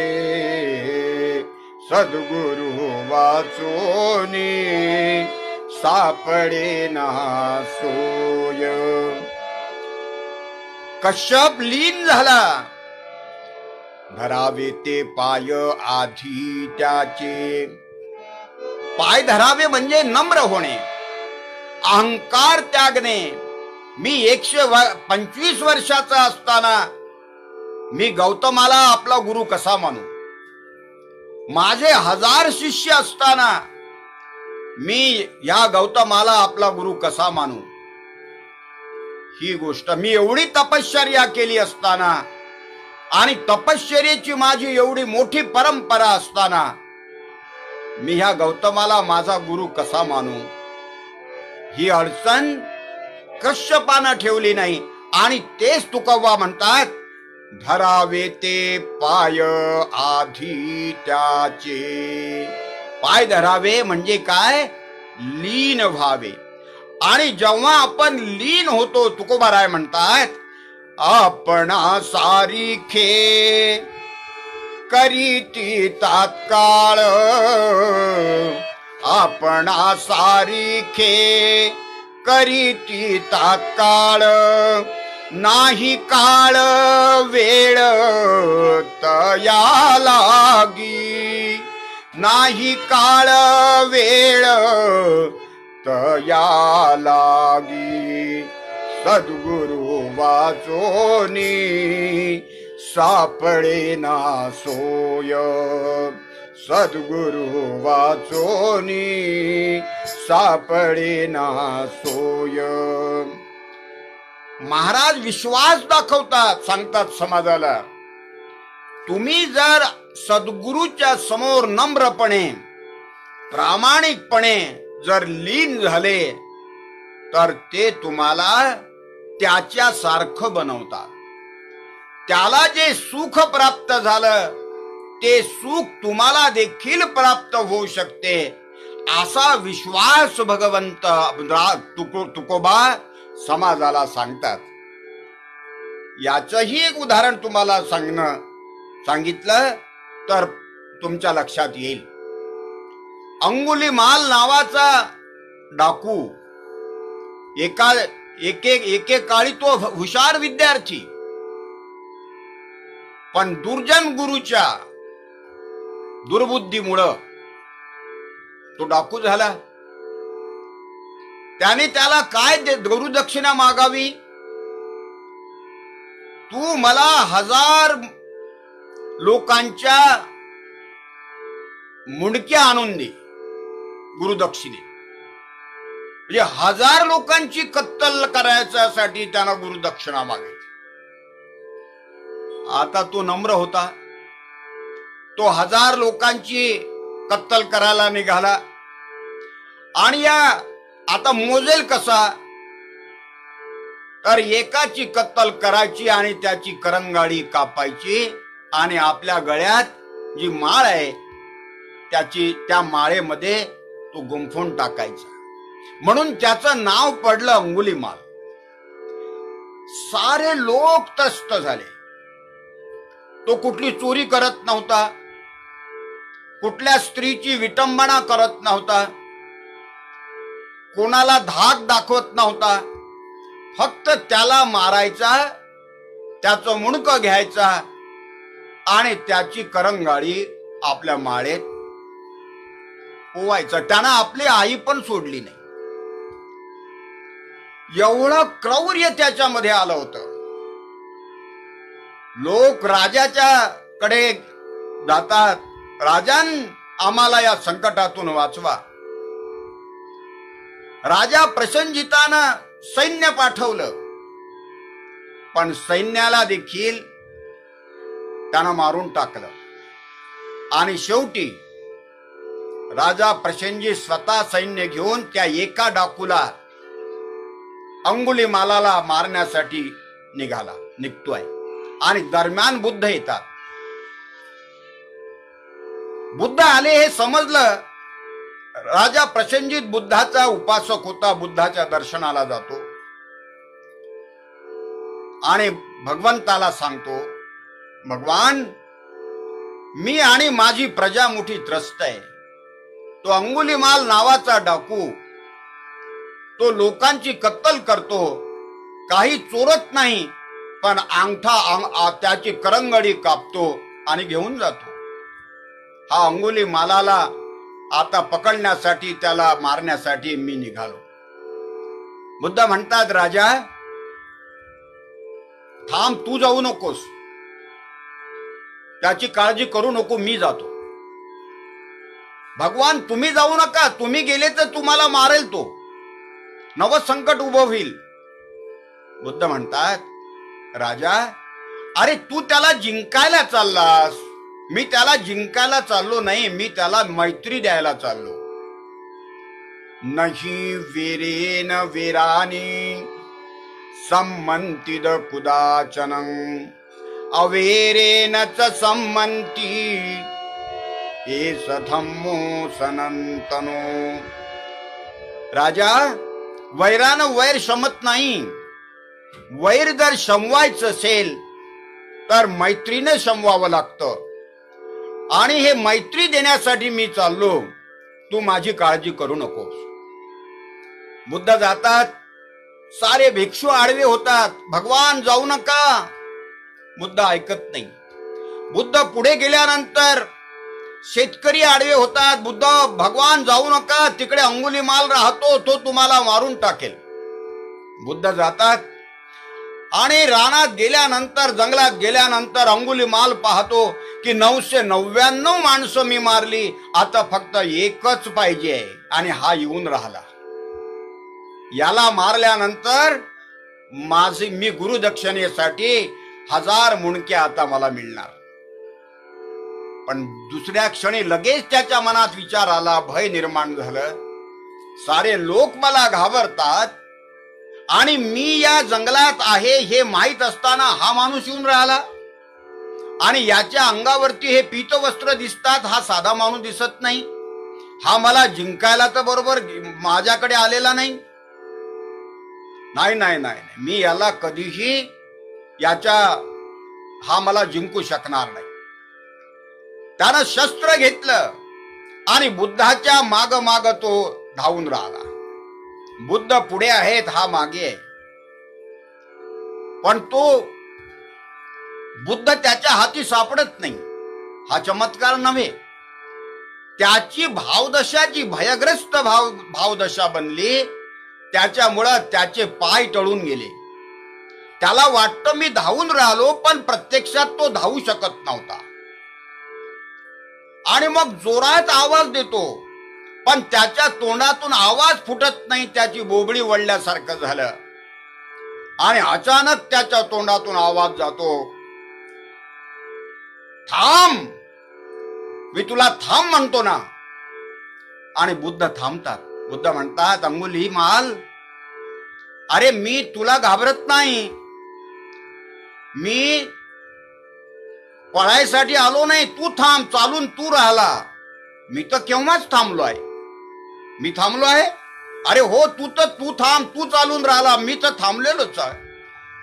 सद्गुरु वाचोनी सापडे ना सोय. कश्यप लीन झाला. धरावे ते पाय आधी त्याचे. पाय धरावे म्हणजे नम्र होणे, अहंकार त्यागणे. मी 125 वर्षाचा असताना मी गौतमाला आपला गुरु कसा मानू? माझे 1000 शिष्य असताना मी या गौतमाला आपला गुरु कसा मानू? ही गोष्ट, मी एवढी तपश्चर्या केली असताना आणि तपश्चर्याची माझी एवढी मोठी परंपरा असताना मी ह्या गौतमाला माझा गुरु कसा मानू? ही अडचण कश्यपानं ठेवली नाही. आणि तेच तुकोबा म्हणतात, धरावे ते पाय आधी त्याचे. पाय धरावे म्हणजे काय? लीन व्हावे. आणि जेव्हा आपण लीन होतो, तुकोबाराय म्हणतात, आपणा सारिखे करीती तात्काळ. आपणा सारिखे करीती तात्काळ. नाही काळ वेळ तया लागी. नाही काळ वेळ तया लागी. सद्गुरु वाचोनी सापडे ना सोय. सद्गुरु वाचोनी सापडे ना सोय. महाराज विश्वास दाखवतात, सांगतात समाजाला, तुम्ही जर सद्गुरूच्या समोर नम्रपणे प्रामाणिकपणे जर लीन झाले तर ते तुम्हाला त्याच्यासारखं बनवतात. त्याला जे सुख प्राप्त झालं ते सुख तुम्हाला देखील प्राप्त होऊ शकते, असा विश्वास भगवंत तुकोबा समाजाला सांगतात. याचंही एक उदाहरण तुम्हाला सांगितलं तर तुमच्या लक्षात येईल. अंगुलीमाल नावाचा डाकू, एकेकाळी तो हुशार विद्यार्थी, पण दुर्जन गुरुच्या दुर्बुद्धीमुळं तो डाकू झाला. त्याने त्याला काय गुरुदक्षिणा मागावी? तू मला 1000 लोकांच्या मुंडक्या आणून दे गुरुदक्षिणे. म्हणजे 1000 लोकांची कत्तल करायच्यासाठी त्यानं गुरुदक्षिणा मागितली. आता तो नम्र होता. तो 1000 लोकांची कत्तल करायला निघाला आणि या आता मोजेल कसा? तर एकाची कत्तल करायची आणि त्याची करंगाडी कापायची आणि आपल्या गळ्यात जी माळ आहे त्या माळेमध्ये तो गुंफून टाकायचा. म्हणून त्याचं नाव पडलं अंगुलीमाल. सारे लोक त्रस्त झाले. तो कुठली चोरी करत नव्हता, कुठल्या स्त्रीची विटंबना करत नव्हता, कोणाला धाक दाखवत नव्हता. फक्त त्याला मारायचा, त्याचं मुंडकं घ्यायचा आणि त्याची करंगाळी आपल्या माळेत पोवायचं. त्यानं आपली आई पण सोडली नाही. एवढं क्रौर्य त्याच्यामध्ये आलं होतं. लोक राजाच्या कडे जातात, राजन आम्हाला या संकटातून वाचवा. राजा प्रसन्नजितानं सैन्य पाठवलं, पण सैन्याला देखील त्यानं मारून टाकलं. आणि शेवटी राजा प्रसेनजीत स्वतः सैन्य घेऊन त्या एका डाकूला अंगुलीमालाला मारण्यासाठी निघतोय. आणि दरम्यान बुद्ध येतात. बुद्ध आले हे समजलं. राजा प्रसेनजीत बुद्धाचा उपासक होता. बुद्धाच्या दर्शनाला जातो आणि भगवंताला सांगतो, भगवान मी आणि माझी प्रजा मोठी त्रस्त आहे. तो अंगुलीमाल नावाचा डाकू तो लोकांची कत्तल करतो, काही चोरत नाही, पण अंगठा त्याची करंगडी कापतो आणि घेऊन जातो. हा अंगुलीमालाला आता पकडण्यासाठी, त्याला मारण्यासाठी मी निघालो. बुद्ध म्हणतात, राजा थांब, तू जाऊ नकोस, त्याची काळजी करू नको, मी जातो. भगवान तुम्ही जाऊ नका, तुम्ही गेले तर तुम्हाला मारेल तो, नवं संकट उभं होईल. बुद्ध म्हणतात, राजा अरे तू त्याला जिंकायला चाललास, मी त्याला जिंकायला चाललो नाही, मी त्याला मैत्री द्यायला चाललो. नाही वीरेन वीरानी संमंतिद कुदाचन अवेरेन च संमंती एस धम्मो सनंतनो. राजा वैरानं वैर शमत नाही. वैर जर शमवायचं असेल तर मैत्रीने शमवावं लागतं. आणि हे मैत्री देण्यासाठी मी चाललो, तू माझी काळजी करू नकोस. बुद्ध जातात. सारे भिक्षू आडवे होतात, भगवान जाऊ नका. बुद्ध ऐकत नाही. बुद्ध पुढे गेल्यानंतर शेतकरी आडवे होतात. बुद्ध भगवान जाऊ नका, तिकडे अंगुलीमाल राहतो, तो तुम्हाला मारून टाकेल. बुद्ध जातात आणि रानात गेल्यानंतर, जंगलात गेल्यानंतर अंगुलीमाल पाहतो की 999 माणसं मी मारली, आता फक्त एकच पाहिजे आणि हा येऊन राहिला. याला मारल्यानंतर मी गुरुदक्षिणेसाठी 1000 मुंडके आता मला मिळणार. पण दुसऱ्या क्षणी लगेच त्याच्या मनात विचार आला, भय निर्माण झालं. सारे लोक मला घाबरतात आणि मी या जंगलात आहे हे माहीत असताना हा माणूस येऊन राहिला आणि याच्या अंगावरती हे पीतवस्त्र दिसतात, हा साधा माणूस दिसत नाही. हा मला जिंकायला तर बरोबर माझ्याकडे आलेला नाही. नाही नाही नाही, मी याला कधीही हा मला जिंकू शकणार नाही. त्यानं शस्त्र घेतलं आणि बुद्धाच्या माग माग तो धावून राहिला. बुद्ध पुढे आहेत, हा मागे आहे. पण तो बुद्ध त्याच्या हाती सापडत नाही. हा चमत्कार नव्हे, त्याची भावदशा जी भयग्रस्त भावदशा बनली, त्याच्यामुळं त्याचे पाय टळून गेले. त्याला वाटतं मी धावून राहिलो, पण प्रत्यक्षात तो धावू शकत नव्हता. आणि मग जोरात आवाज देतो, पण त्याच्या तोंडातून आवाज फुटत नाही. त्याची बोबडी वळल्यासारखं झालं आणि अचानक त्याच्या तोंडातून आवाज जातो, थांब, मी तुला थांब म्हणतो ना. आणि बुद्ध थांबतात. बुद्ध म्हणतात, अंगुलीमाल, अरे मी तुला घाबरत नाही, मी पळायसाठी आलो नाही, तू थांब, चालून तू राहिला, मी तर केव्हाच थांबलो आहे, मी थांबलो आहे, अरे हो तू थांब, तू चालून राहिला, मी तर थांबलेलोच आहे,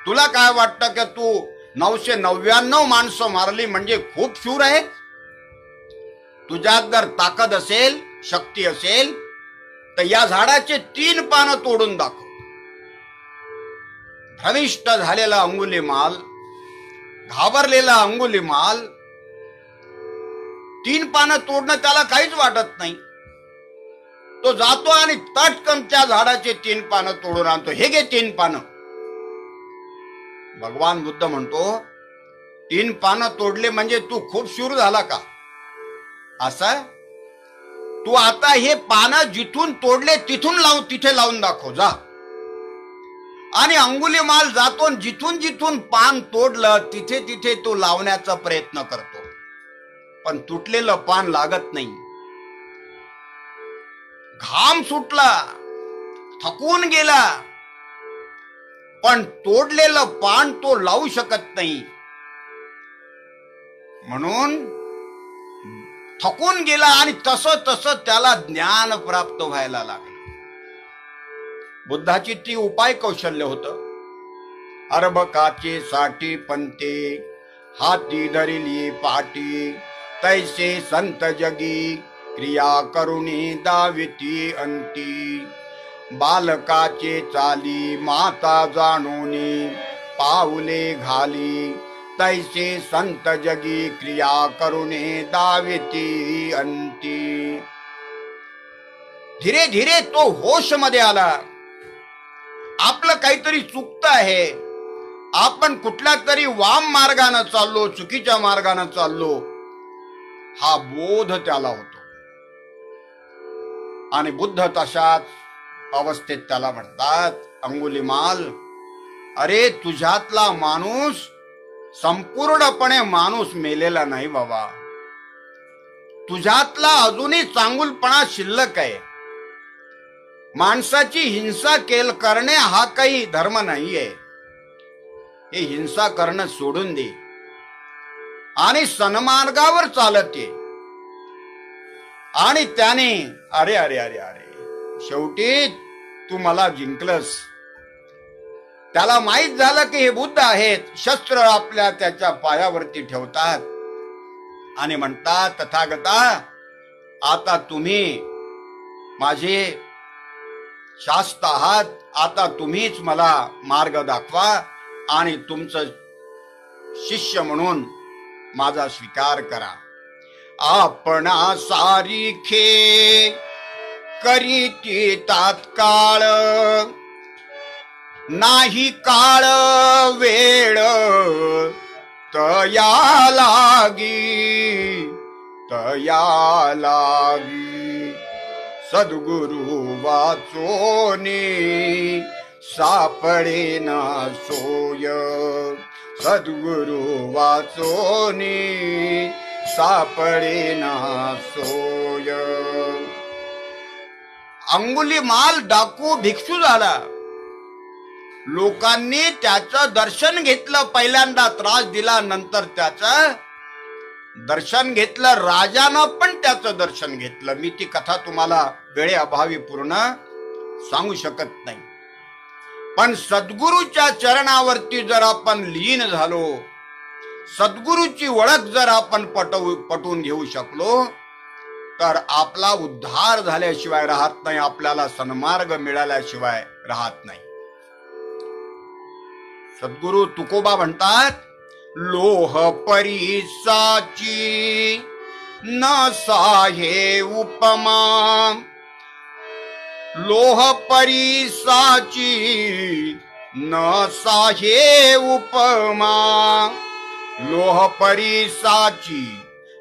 तुला काय वाटतं की तू 999 माणसं मारली म्हणजे खूप शूर आहे? तुझ्यात जर ताकद असेल, शक्ती असेल, तर या झाडाचे 3 पानं तोडून दाखव. भ्रमिष्ट झालेला अंगुलीमाल, घाबरलेला अंगुलीमाल, 3 पानं तोडणं त्याला काहीच वाटत नाही. तो जातो आणि तटकन त्या झाडाचे 3 पानं तोडून आणतो. हे घे 3 पानं. भगवान बुद्ध म्हणतो, 3 पानं तोडले म्हणजे तू खूप शूर झाला का? असं तू आता हे पानं जिथून तोडले तिथे लावून दाखव जा. आणि अंगुलीमाल जातो, जिथून जिथून पान तोडलं तिथे तो लावण्याचा प्रयत्न करतो, पण तुटलेलं पान लागत नाही. घाम सुटला, थकून गेला, पण तोडलेलं पान तो लावू शकत नाही. म्हणून थकून गेला आणि तसं त्याला ज्ञान प्राप्त व्हायला लागलं. बुद्धाची ती उपाय कौशल्य होतं. अर्भकाचे साठी पंते, हाती धरिली पाटी, तैसे संत जगी क्रिया करुणी दाविती अंती. बालकाचे चाली माता जाणूनी, पाऊले घाली, तैसे संत जगी क्रिया करुणे दाविती अंती. धीरे धीरे तो होश मध्ये आला. आपलं काहीतरी चुकतं आहे, आपण कुठल्या तरी वाम मार्गाने चाललो, चुकीच्या मार्गाने चाललो, हा बोध त्याला होतो. आणि बुद्ध तशाच अवस्थेत त्याला म्हणतात, अंगुलीमाल, अरे तुझ्यातला माणूस संपूर्णपणे माणूस मेलेला नाही बाबा, तुझ्यातला अजूनही चांगुलपणा शिल्लक आहे. माणसाची हिंसा करणे हा काही धर्म नाहीये. हे हिंसा करणं सोडून दे आणि सन्मार्गावर चालत ये. आणि त्याने अरे अरे अरे अरे शेवटी तू मला जिंकलंस. त्याला माहित झालं की हे बुद्ध आहेत. शस्त्र आपल्या त्याच्या पायावरती ठेवतात आणि म्हणतात, तथागता, आता तुम्ही माझे शास्त्र आहात, आता तुम्हीच मला मार्ग दाखवा आणि तुमचं शिष्य म्हणून माझा स्वीकार करा. आपणा सारिखे करीती तात्काळ, नाही काळ वेळ तया लागी. सद्गुरु वाचोनी सापडे ना सोय, सद्गुरु वाचोनी सापडे ना सोय. अंगुलीमाल डाकू भिक्षू झाला. लोकांनी त्याचं दर्शन घेतलं, पहिल्यांदा त्रास दिला, नंतर त्याचं दर्शन घेतलं. राजानं पण त्याचं दर्शन घेतलं. मी ती कथा तुम्हाला वेळेअभावी पूर्ण सांगू शकत नाही. पण सद्गुरूच्या चरणावरती जर आपण लीन झालो, सद्गुरूची ओळख जर आपण पटवून घेऊ शकलो, तर आपला उद्धार झाल्याशिवाय राहत नाही, आपल्याला सन्मार्ग मिळाल्याशिवाय राहत नाही. सद्गुरु तुकोबा म्हणतात, लोह परीसाची न साहे उपमा, लोह परीसाची न साहे उपमा, लोह परीसाची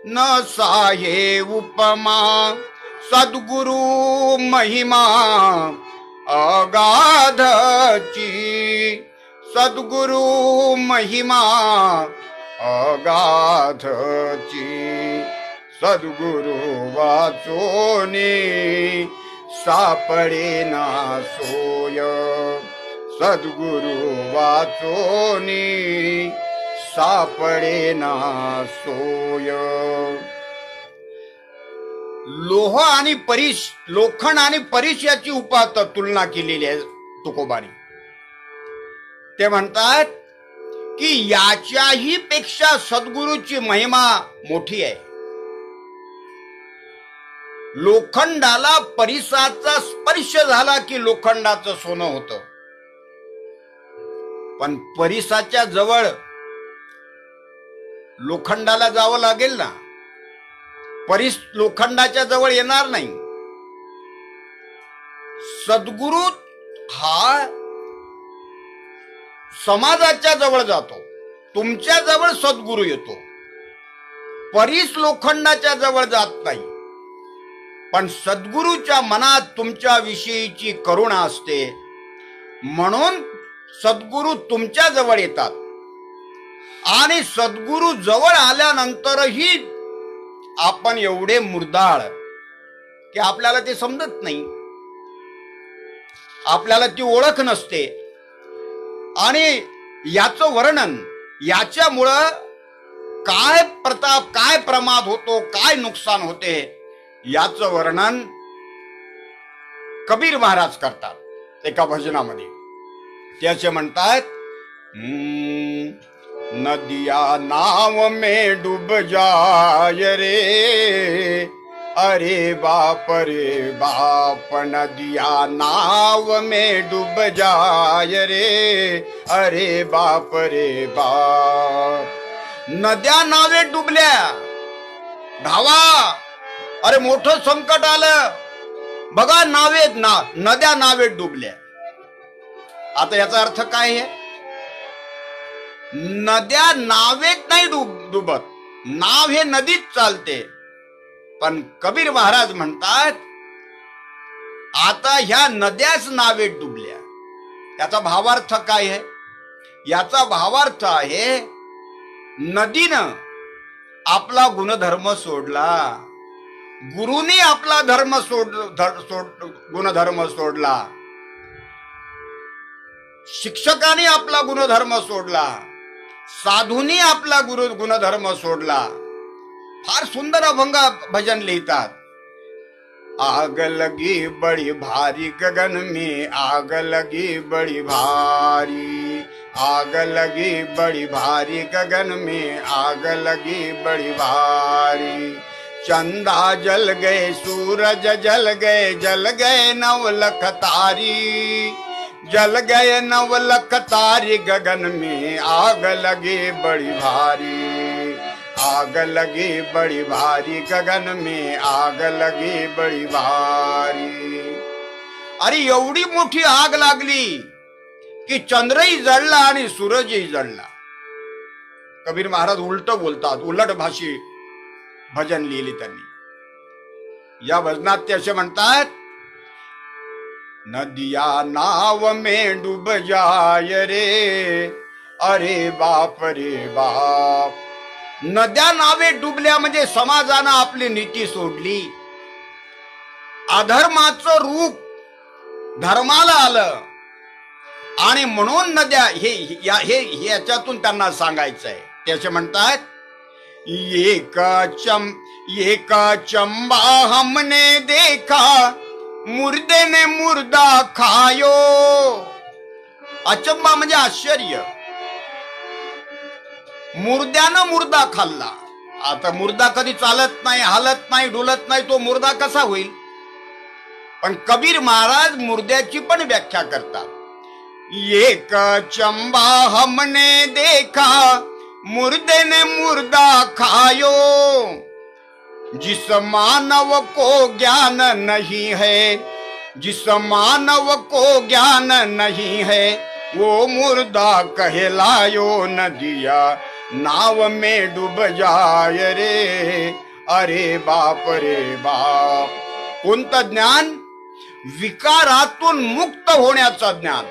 न साहे उपमा. सद्गुरु महिमा अगाधची, सद्गुरु महिमा अगाधची. सद्गुरु वाचोनी सापडेना सोय सद्गुरु वाचोनी सापडेना सोय. लोह आणि परीस, लोखंड आणि परीस याची उपात तुलना केलेली आहे तुकोबानी. ते म्हणतात की याच्याही पेक्षा सद्गुरूची महिमा मोठी आहे. लोखंडाला परिसाचा स्पर्श झाला की लोखंडाचं सोनं होतं, पण परिसाच्या जवळ लोखंडाला जावं लागेल ना. परिस लोखंडाच्या जवळ येणार नाही. सद्गुरु हा समाजाच्या जवळ जातो, तुमच्या जवळ सद्गुरु येतो. परिस लोखंडाच्या जवळ जात नाही, पण सद्गुरूच्या मनात तुमच्या विषयीची करुणा असते, म्हणून सद्गुरु तुमच्या जवळ येतात. आणि सद्गुरु जवळ आल्यानंतरही आपण एवढे मुर्दाळ की आपल्याला ते समजत नाही, आपल्याला ती ओळख नसते. आणि याचं वर्णन, याच्यामुळं काय प्रताप, काय प्रमाद होतो, काय नुकसान होते, याचं वर्णन कबीर महाराज करतात एका भजनामध्ये. त्याचे म्हणतात, नदिया नाव में डूब जाय रे, अरे बाप नदिया नाव में डूब जाय रे, अरे बाप रे बाप. नद्या नावे डुबल्या, धावा, अरे मोठं संकट आलं बघा, नद्या नावेत डुबल्या. आता याचा अर्थ काय आहे? नद्या नावेत नाही डुबत, नाव हे नदीत चालते. पण कबीर महाराज म्हणतात आता ह्या नद्याच नावेत डुबल्या. याचा भावार्थ काय आहे? याचा भावार्थ आहे नदीनं आपला गुणधर्म सोडला, गुरुनी आपला गुणधर्म सोडला, शिक्षकाने आपला गुणधर्म सोडला, साधूंनी आपला गुणधर्म सोडला. फार सुंदर अभंग भजन लिहितात. आग लगी बड़ी भारी गगन में, आग लगी बड़ी भारी, आग लगी बड़ी भारी गगन में, आग लगी बड़ी भारी. चंदा जल गए, सूरज जल गए नवलख तारी, जल गए नवलख तारी गगन में, आग लगी बड़ी भारी, आग लगी बड़ी भारी गगन में, आग लगी बड़ी भारी. अरे एवढी मोठी आग लागली की चंद्रही जळला आणि सूरजही जळला. कबीर महाराज उलट बोलतात, उलट भाषी भजन लिहिली त्यांनी. या भजनात ते असे म्हणतात, नदिया नाव में डूब जाय रे, अरे बाप रे बाप. नद्या नावे डुबल्या म्हणजे समाजानं आपली नीती सोडली, अधर्माचं रूप धर्माला आलं. आणि म्हणून नद्या हे याच्यातून त्यांना सांगायचं आहे. त्याचे म्हणतात, एका चंबा हमने देखा, मुर्दे ने मुर्दा खायो. अचंबा म्हणजे आश्चर्य, मुर्द्यानं मुर्दा खाल्ला. आता मुर्दा कधी चालत नाही, हालत नाही, डुलत नाही, तो मुर्दा कसा होईल? पण कबीर महाराज मुर्द्याची पण व्याख्या करतात. एक चंबा हमने देखा, मुर्दे ने मुर्दा खायो. जिस मानव को ज्ञान नहीं है, जिस मानव को ज्ञान नहीं है, वो मुर्दा कहलायो. नदिया नाव में डूब जाय रे, अरे बाप रे बाप. कोणतं ज्ञान? विकारातून मुक्त होण्याचं ज्ञान.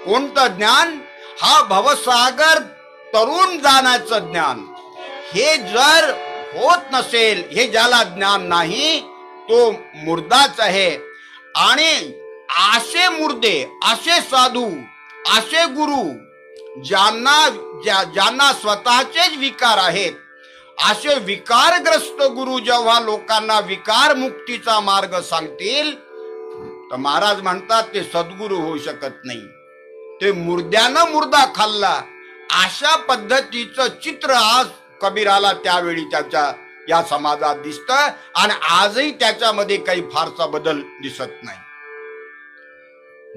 कोणतं ज्ञान? हा भवसागर तरुण जाण्याचं ज्ञान. हे जर होत नसेल, हे ज्याला ज्ञान नाही तो मुर्दाच आहे. आणि असे मुर्दे, असे साधू, असे गुरु ज्यांना स्वतःचेच विकार आहेत, असे विकारग्रस्त गुरु जेव्हा लोकांना विकार मुक्तीचा मार्ग सांगतील तर महाराज म्हणतात ते सद्गुरू होऊ शकत नाही, ते मुर्द्यानं मुर्दा खाल्ला अशा पद्धतीचं चित्र आज कबीराला त्यावेळी त्याच्या या समाजात दिसतं आणि आजही त्याच्यामध्ये काही फारसा बदल दिसत नाही.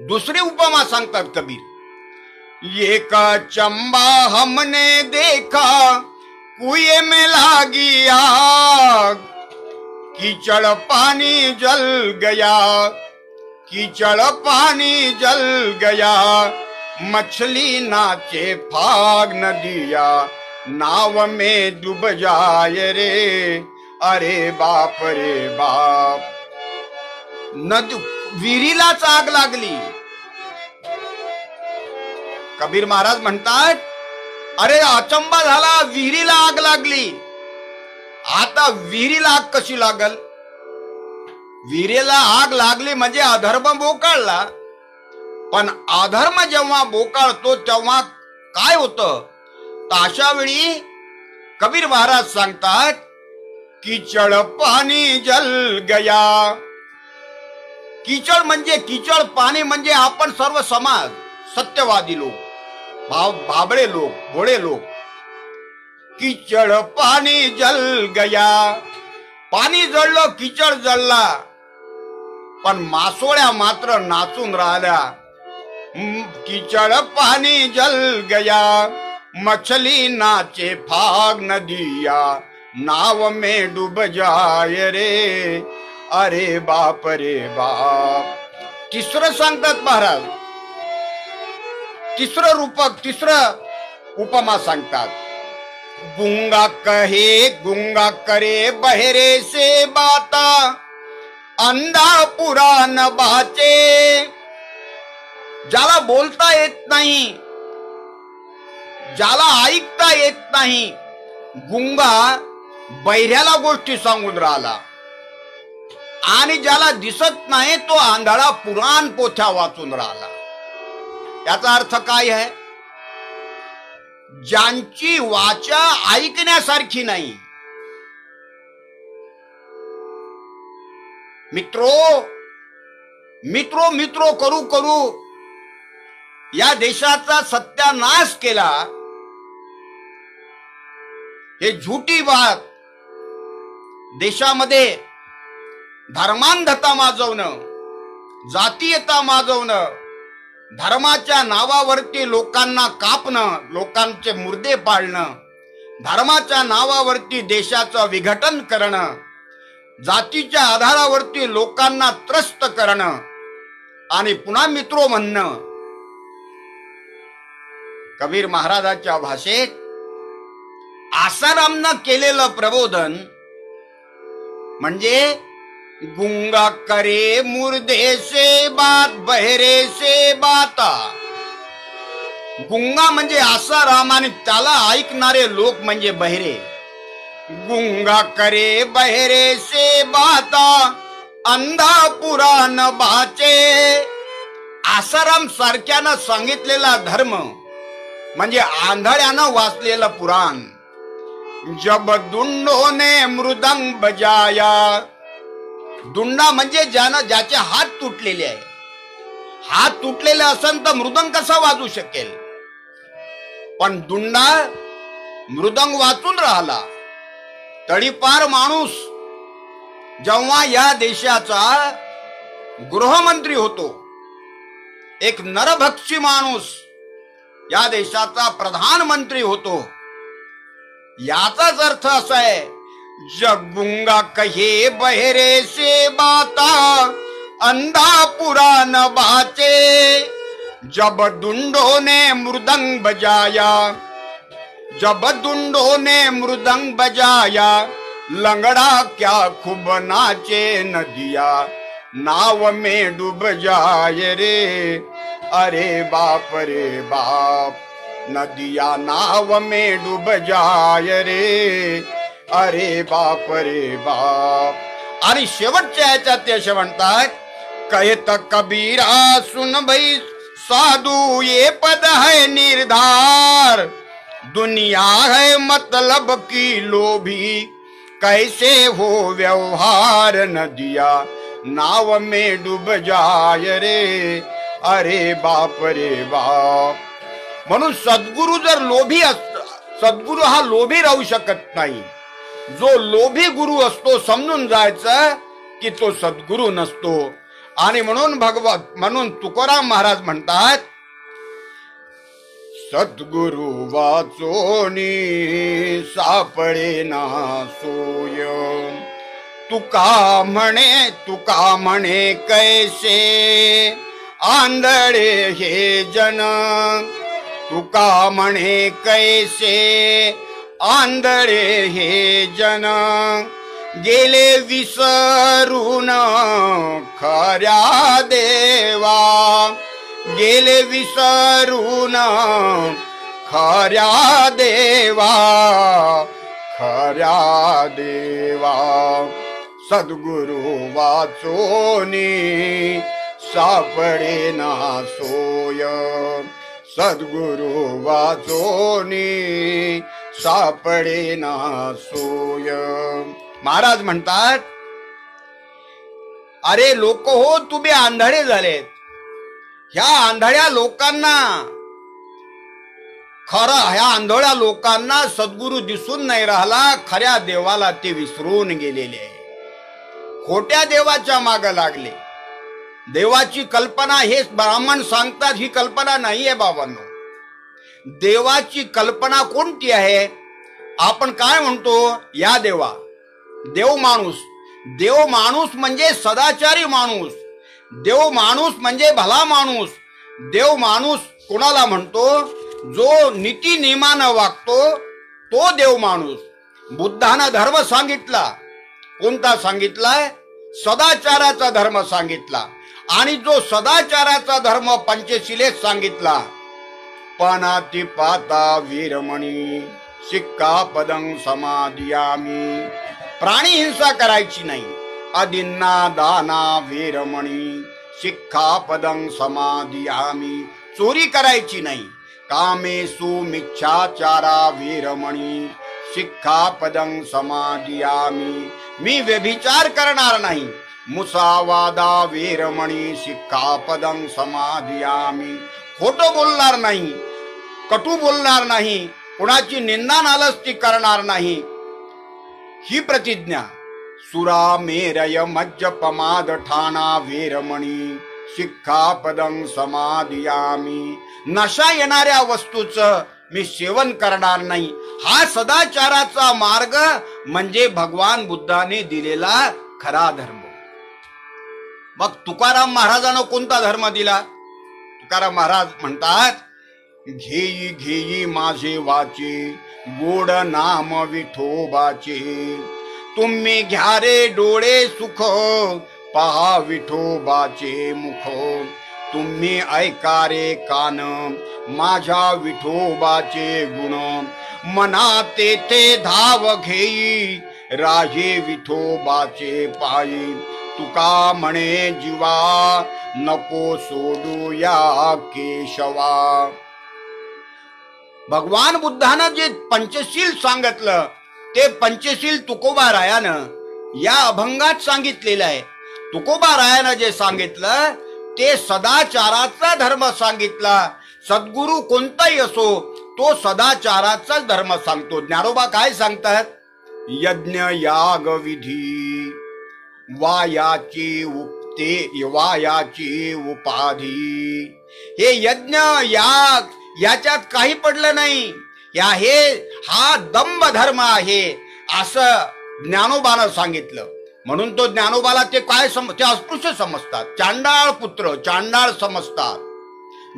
दुसरी उपमा सांगतात कबीर, एक चंबा हमने देखा कुएं में लागी आग, कीचड़ पानी जल गया, कीचड़ पानी जल गया, मछली नाचे फाग न दिया, नाव में डूब जाए रे, अरे बाप रे बाप. नदी विहिरीलाच आग लागली. कबीर महाराज म्हणतात, अरे अचंबा झाला, विहिरीला आग लागली. आता विहिरीला आग कशी लागल? विहिरीला आग लागली म्हणजे अधर्म बोकाळला. पण अधर्म जेव्हा बोकाळतो तेव्हा काय होतं? तर अशा वेळी कबीर महाराज सांगतात, कीचड़ पाणी जल गया. कीचड़ म्हणजे कीचड़, पाणी म्हणजे आपण सर्व समाज, सत्यवादी लोक, भाबड़े लोक, भोळे लोक. कीचड़ पाणी जल गया, पाणी जळलं, कीचड़ जळला. पण मासोळ्या मात्र नाचून राहिल्या. कीचड़ पाणी जल गया, मछली नाचे फाग न दिया, नाव में डूब जाए रे, अरे बाप रे बाप. तिसरं सांगतात महाराज, तिसरं रूपक, तिसरं उपमा सांगतात, गुंगा कहे गुंगा करे बहरे से बाता, अंधा पुराण बाचे. ज्याला बोलता येत नाही, ज्याला ऐकता येत नाही, गुंगा बहिऱ्याला गोष्टी सांगून राहिला. आणि ज्याला दिसत नाही तो आंधळा पुराण पोथ्या वाचून राहिला. याचा अर्थ काय आहे? ज्यांची वाचा ऐकण्यासारखी नाही. मित्रो मित्रो मित्रो करू करू या देशाचा सत्यानाश केला. हे झुटी बात, देशामध्ये धर्मांधता माजवणं, जातीयता माजवणं, धर्माच्या नावावरती लोकांना कापणं, लोकांचे मुर्दे पाळणं, धर्माच्या नावावरती देशाचं विघटन करणं, जातीच्या आधारावरती लोकांना त्रस्त करणं आणि पुन्हा मित्रो म्हणणं. कबीर महाराजांच्या भाषेत आसारामनं केलेलं प्रबोधन म्हणजे गुंगा करे मुर्दे से बात, बहरे से बाता. गुंगा म्हणजे आसाराम आणि त्याला ऐकणारे लोक म्हणजे बहिरे. गुंगा करे बहरे से बाता, अंधा पुराण बाचे. आसाराम सारख्यानं सांगितलेला धर्म म्हणजे आंधळ्यानं वाचलेलं पुराण. जब दुंडो ने मृदंग बजाया, दुंडा म्हणजे ज्याचे हात तुटलेले आहे. हात तुटलेले असेल तर मृदंग कसा वाजू शकेल? पण दुंडा मृदंग वाचून राहिला. तडीपार माणूस जेव्हा या देशाचा गृहमंत्री होतो, एक नरभक्षी माणूस या देशाचा प्रधानमंत्री होतो, याचाच अर्थ असा आहे, जब गुंगा कहे बहरे से बाता, अंधा पुराण बाचे. जब दुंडो ने मृदंग बजाया, जब दुंडो ने मृदंग बजाया, लंगड़ा क्या खूब नाचे नदिया, नाव में डूब जाए रे, अरे बाप रे बाप. नदिया नाव में डूब जाए रे, अरे बाप रे बाप. आणि शेवटच्या ह्याच्यात ते असे म्हणतात, कहत कबीरा सुन भई साधु ये पद है निर्धार, दुनिया है मतलब की लोभी, कैसे हो व्यवहार, नदिया नाव में डूब जाय रे, अरे बाप रे बाप. म्हणून सद्गुरु जर लोभी असतो, सद्गुरु हा लोभी राहू शकत नाही. जो लोभी गुरु असतो समजून जायचं की तो सद्गुरु नसतो. आणि म्हणून तुकाराम महाराज म्हणतात, सद्गुरु वाचोनी सापडे ना सोय, तुका म्हणे कैसे आंधळे हे जन, तुका म्हणे कैसे आंधळे हे जन, गेले विसरून खऱ्या देवा, गेले विसरून खऱ्या देवा, खऱ्या देवा. सद्गुरु वाचोनी सापडे ना सोय, सद्गुरु वाचोनी सापडे ना सोय. महाराज म्हणतात, अरे लोक हो, तुम्ही आंधळे झालेत. ह्या आंधळ्या लोकांना ह्या आंधळ्या लोकांना सद्गुरु दिसून नाही राहिला, खऱ्या देवाला ते विसरून गेलेले आहे. खोट्या देवाच्या मागे लागले. देवाची कल्पना हे ब्राह्मण सांगतात, ही कल्पना नाहीये बाबांनो. देवाची कल्पना कोणती आहे? आपण काय म्हणतो, या देवा, देव माणूस. देव माणूस म्हणजे सदाचारी माणूस, देव माणूस म्हणजे भला माणूस. देव माणूस कोणाला म्हणतो? जो नीती नियमानं वागतो तो देव माणूस. बुद्धानं धर्म सांगितला, कोणता सांगितलाय? सदाचाराचा धर्म सांगितला. आणि जो सदाचाराचा धर्म पंचशिलेत सांगितला, पानाती पाता वीरमणी सिक्कापदं समादियामी, प्राणी हिंसा करायची नाही. अदिन्ना दाना वीरमणी सिक्कापदं समादियामी, चोरी करायची नाही. कामेसु मिच्छाचारा वीरमणी सिक्कापदं समादियामी, मी व्यभिचार करणार नाही. मुसावादा वीरमणी सिक्कापदं समादियामी, खोटं बोलणार नाही, कटू बोलणार नाही, कुणाची निंदा नालस्ती करणार नाही, ही प्रतिज्ञा. सुरा मेरय मज्जपमाद ठाणा वीरमणी सिक्कापदं समादियामी, नशा येणाऱ्या वस्तूचं मी सेवन करणार नाही. हा सदाचाराचा मार्ग म्हणजे भगवान बुद्धाने दिलेला खरा धर्म. मग तुकाराम महाराजांना कोणता धर्म दिला? तुकाराम महाराज म्हणतात, घेई घेई माझे वाचे गोड नाम विठोबाचे, तुम्ही घ्या रे डोळे सुख पहा विठोबाचे मुख, तुम्ही ऐका रे कान माझ्या विठोबाचे गुण, मना तेथे धाव घेई राजे विठोबाचे पायी, तुका म्हणे जीवा नको सोडू या केशवा. भगवान बुद्धानं जे पंचशील सांगितलं ते पंचशील तुकोबारायानं या अभंगात सांगितलेलं आहे. तुकोबारायानं जे सांगितलं ते सदाचाराचा धर्म सांगितला. सद्गुरु कोणताही असो तो सदाचाराचाच धर्म सांगतो. ज्ञानोबा काय सांगतात? यज्ञ याग विधी वायाची वायाची उपाधी. हे यज्ञ याग याच्यात काही पडलं नाही. हा दंभ धर्म आहे असं ज्ञानोबानं सांगितलं. म्हणून तो ज्ञानोबाला ते काय ते अस्पृश्य समजतात, चांडाळ पुत्र, चांडाळ समजतात.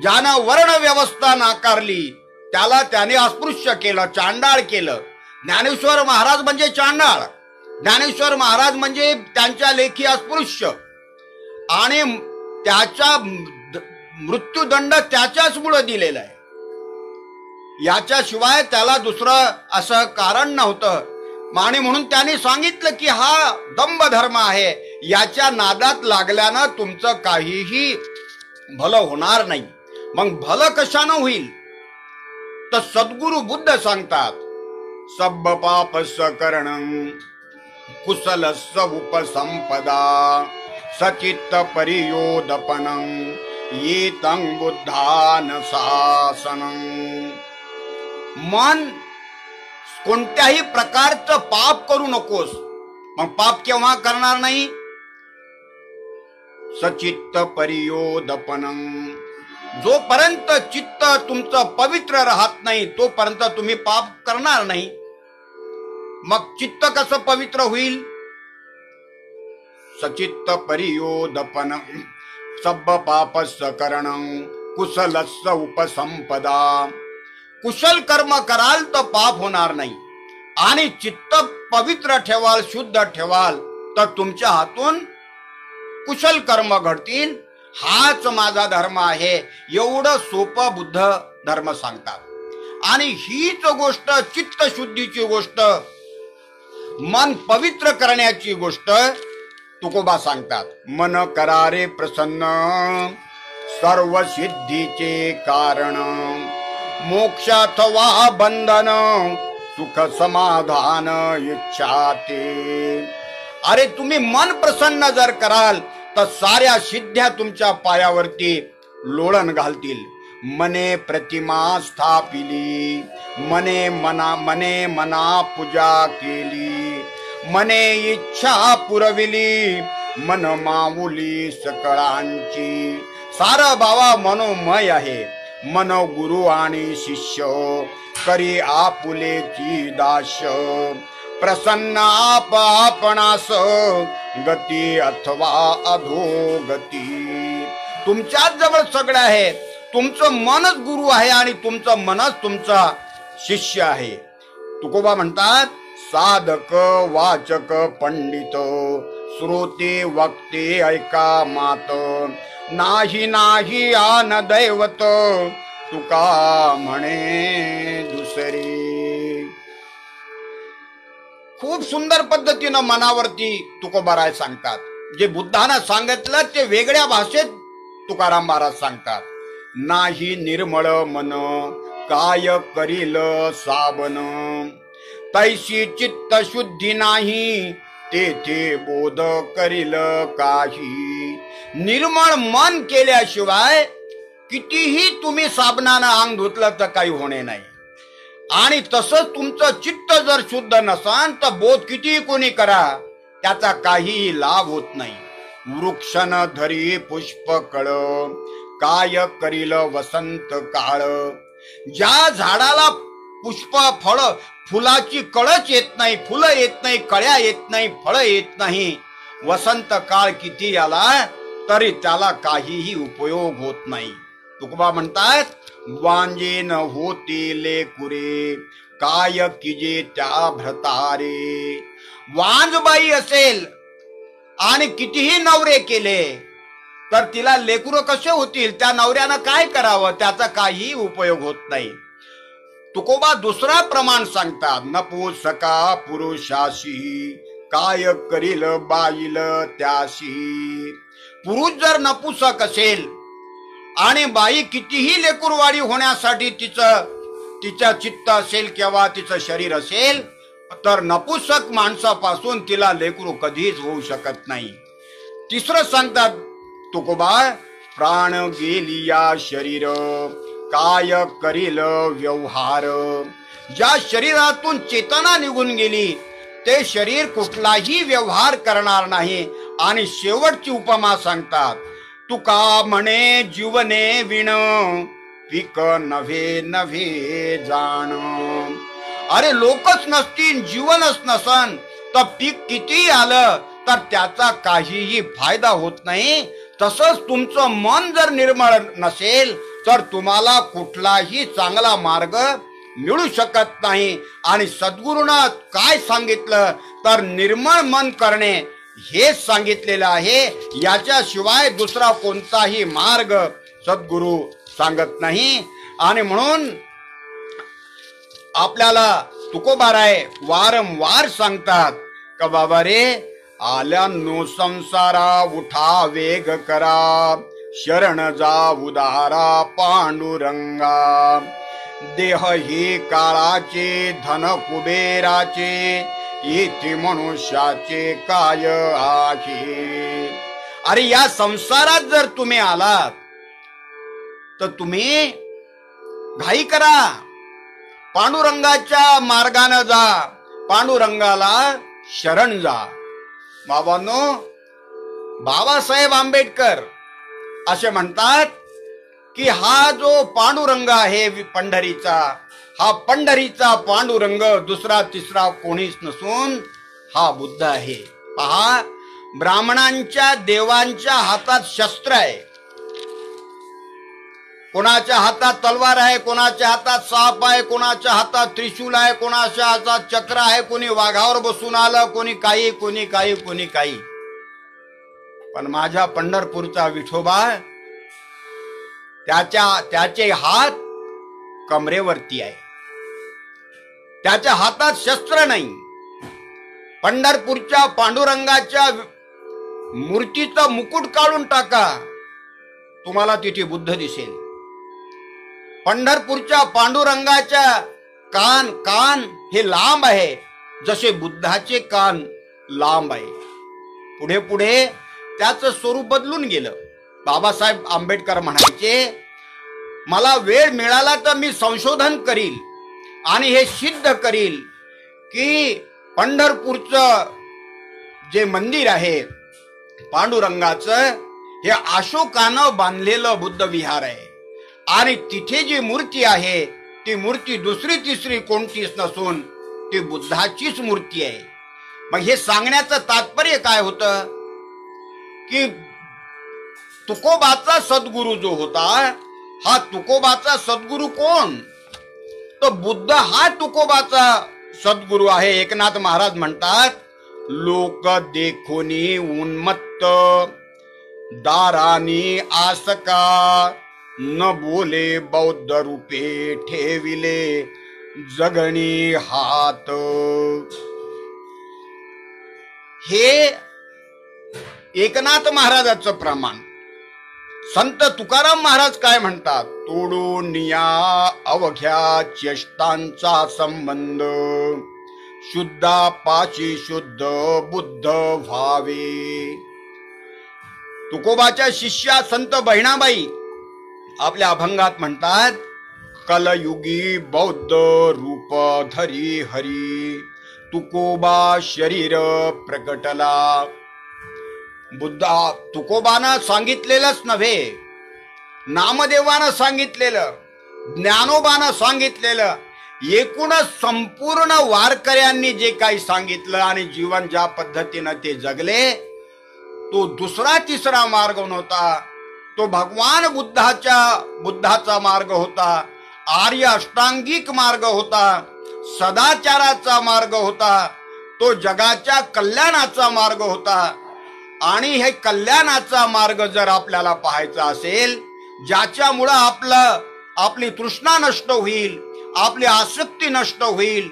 ज्यानं वर्ण व्यवस्था नाकारली त्याला त्याने अस्पृश्य केलं, चांडाळ केलं. ज्ञानेश्वर महाराज म्हणजे चांडाळ, ज्ञानेश्वर महाराज म्हणजे त्यांच्या लेखी अस्पृश्य, आणि त्याचा मृत्यूदंड त्याच्याच मुळे दिलेला आहे. याच्याशिवाय त्याला दुसरं असं कारण नव्हतं. आणि म्हणून त्यांनी सांगितलं की हा दंभ धर्म आहे, याच्या नादात लागल्यानं तुमचं काहीही भलं होणार नाही. मग भलं कशानं होईल? तर सद्गुरु बुद्ध सांगतात, सब पाप सकरणं कुशलस्य उपसंपदा सचित्त परियोदपनं येतं बुद्धान शासनं. मन कोणत्याही प्रकारचं पाप करू नकोस. मग पाप केव्हा करणार नाही? सचित्त परियोदपनं. जोपर्यंत चित्त तुमचं पवित्र राहत नाही तोपर्यंत तुम्ही पाप करणार नाही. मग चित्त कसं पवित्र होईल? सचित्त परियोदपनं सब पापस्य करणं कुशलस्य उपसंपदा. कुशल कर्म कराल तर पाप होणार नाही आणि चित्त पवित्र ठेवाल, शुद्ध ठेवाल तर तुमच्या हातून कुशल कर्म घडतील. हाच माझा धर्म आहे, एवढं सोपं बुद्ध धर्म सांगतात. आणि हीच गोष्ट चित्त शुद्धीची गोष्ट, मन पवित्र करण्याची गोष्ट तुकोबा सांगतात. मन करारे प्रसन्न सर्व सिद्धीचे कारण मोक्ष अथवा बंधन सुख समाधान इच्छा ते. अरे तुम्ही मन प्रसन्न जर कराल तर साऱ्या सिद्ध्या तुमच्या पायावरती लोळण घालतील. मने प्रतिमा स्थापिली मने मना पूजा केली मने इच्छा पुरविली मन माऊली सकळांची. सारं बाबा मनोमय आहे. मन गुरु आणि शिष्य करी आपुलेची दाश प्रसन्न आप आपणास गती अथवा अधोगती. तुमच्याच जवळ सगळं आहे. तुमचं मनच गुरु आहे आणि तुमचं मनच तुमचा शिष्य आहे. तुकोबा म्हणतात, साधक वाचक पंडित श्रोते वक्ते ऐका मात नाही नाही आन दैवत तुका म्हणे दुसरी. खूप सुंदर पद्धतीनं मनावरती तुकोबाराय सांगतात. जे बुद्धानं सांगितलं ते वेगळ्या भाषेत तुकाराम महाराज सांगतात. नाही निर्मळ मन काय करील साबन तैशी चित्त शुद्धी नाही तेथे बोध करील काही. निर्मळ मन केल्याशिवाय कितीही तुम्ही साबणानं अंग धुतलं तर काही होणे नाही. आणि तसंच तुमचं चित्त जर शुद्ध नसन तर बोध कितीही कोणी करा त्याचा काहीही लाभ होत नाही. वृक्षन धरी पुष्प कळ काय करील वसंत काळ. ज्या झाडाला पुष्प फळ फुलाची कळच येत नाही, फुलं येत नाही, कळ्या येत नाही, फळ येत नाही, वसंत काळ किती आला तरी त्याला काहीही उपयोग होत नाही. तुकोबा म्हणतात, वांजे न होती लेकुरे काय किजे त्या भ्रतारे. वांजबाई असेल आणि कितीही नवरे केले तर तिला लेकुरं कसे होतील? त्या नवऱ्यानं काय करावं? त्याचा काही उपयोग होत नाही. तुकोबा दुसरा प्रमाण सांगतात, नपुसका पुरुषाशी काय करील बाईल त्याशी. पुरुष जर नपुसक असेल आणि बाई कितीही लेकुरवाडी होण्यासाठी तिचं चित्त असेल किंवा तिचं शरीर असेल तर नपुसक माणसापासून तिला लेकरू कधीच होऊ शकत नाही. तिसरं सांगतात तुकोबा, प्राण गेली या शरीर काय करील व्यवहार. ज्या शरीरातून चेतना निघून गेली ते शरीर कुठलाही व्यवहार करणार नाही. आणि शेवटची उपमा सांगतात, तुका म्हणे जीवने विण पीक नव्हे नव्हे जाण. अरे लोकच नसतील, जीवनच नसन तर पीक किती आलं तर त्याचा काहीही फायदा होत नाही. तसंच तुमचं मन जर निर्मळ नसेल तर तुम्हाला कुठलाही चांगला मार्ग मिळू शकत नाही. आणि सद्गुरूनं काय सांगितलं तर निर्मळ मन करणे हेच सांगितलेलं आहे. याच्याशिवाय दुसरा कोणताही मार्ग सद्गुरू सांगत नाही. आणि म्हणून आपल्याला तुकोबाराय वारंवार सांगतात का बाबा रे, आल्यानो संसारा उठा वेग करा, शरण जा उदारा पांडुरंगा. देह ही काळाचे धन कुबेराचे, येथे मनुष्याचे काय आहे. अरे या संसारात जर तुम्ही आलात तर तुम्ही घाई करा, पांडुरंगाच्या मार्गाने जा, पांडुरंगाला शरण जा. बाबांनो, बाबासाहेब आंबेडकर असे म्हणतात की हा जो पांडुरंग आहे पंढरीचा, हा पंढरीचा पांडुरंग दुसरा तिसरा कोणीच नसून हा बुद्ध आहे. पहा, ब्राह्मणांच्या देवांच्या हातात शस्त्र आहे, कोणाच्या हातात तलवार आहे, कोणाच्या हातात साप आहे, कोणाच्या हातात त्रिशूल आहे, कोणाच्या हातात चक्र आहे, कोणी वाघावर बसून आलं, कोणी काही कोणी काही कोणी काही. पण माझ्या पंढरपूरचा विठोबा, त्याचे हात कमरेवरती आहे, त्याच्या हातात शस्त्र नाही. पंढरपूरच्या पांडुरंगाच्या मूर्तीचं मुकुट काढून टाका, तुम्हाला तिथे बुद्ध दिसेल. पंढरपूरच्या पांडुरंगाच्या कान हे लांब आहे, जसे बुद्धाचे कान लांब आहे. पुढे पुढे त्याचं स्वरूप बदलून गेलं. बाबासाहेब आंबेडकर म्हणायचे, मला वेळ मिळाला तर मी संशोधन करील आणि हे सिद्ध करील की पंढरपूरचं जे मंदिर आहे पांडुरंगाचं, हे अशोकानं बांधलेलं बुद्ध विहार आहे आणि तिथे जी मूर्ती आहे ती मूर्ती दुसरी तिसरी कोणतीच नसून ती बुद्धाचीच मूर्ती आहे. मग हे सांगण्याचं तात्पर्य काय होतं की तुकोबाचा सद्गुरू जो होता, हा तुकोबाचा सद्गुरू कोण? तो बुद्ध हा तुकोबाचा सद्गुरू आहे. एकनाथ महाराज म्हणतात, लोक देखोनी उन्मत्त दारानी आसका, न बोले बौद्ध रूपे ठेविले जगणी हात. हे एकनाथ महाराजाचं प्रमाण. संत तुकाराम महाराज काय म्हणतात, तोडून या अवघ्या चेष्टांचा संबंध, शुद्धापाशी शुद्ध बुद्ध व्हावे. तुकोबाच्या शिष्या संत बहिणाबाई आपल्या अभंगात म्हणतात, कलयुगी बौद्ध रूप धरी हरी, तुकोबा शरीर प्रकटला. बुद्धा तुकोबानं सांगितलेलंच नव्हे, नामदेवानं सांगितलेलं, ज्ञानोबानं सांगितलेलं, एकूणच संपूर्ण वारकऱ्यांनी जे काही सांगितलं आणि जीवन ज्या पद्धतीनं ते जगले, तो दुसरा तिसरा मार्ग नव्हता. तो भगवान बुद्धाचा मार्ग होता, आर्य अष्टांगिक मार्ग होता, सदाचाराचा मार्ग होता, तो जगाच्या कल्याणाचा मार्ग होता. आणि हे कल्याणाचा मार्ग जर आपल्याला पाहायचा असेल, ज्याच्यामुळं आपली तृष्णा नष्ट होईल, आपली आसक्ती नष्ट होईल,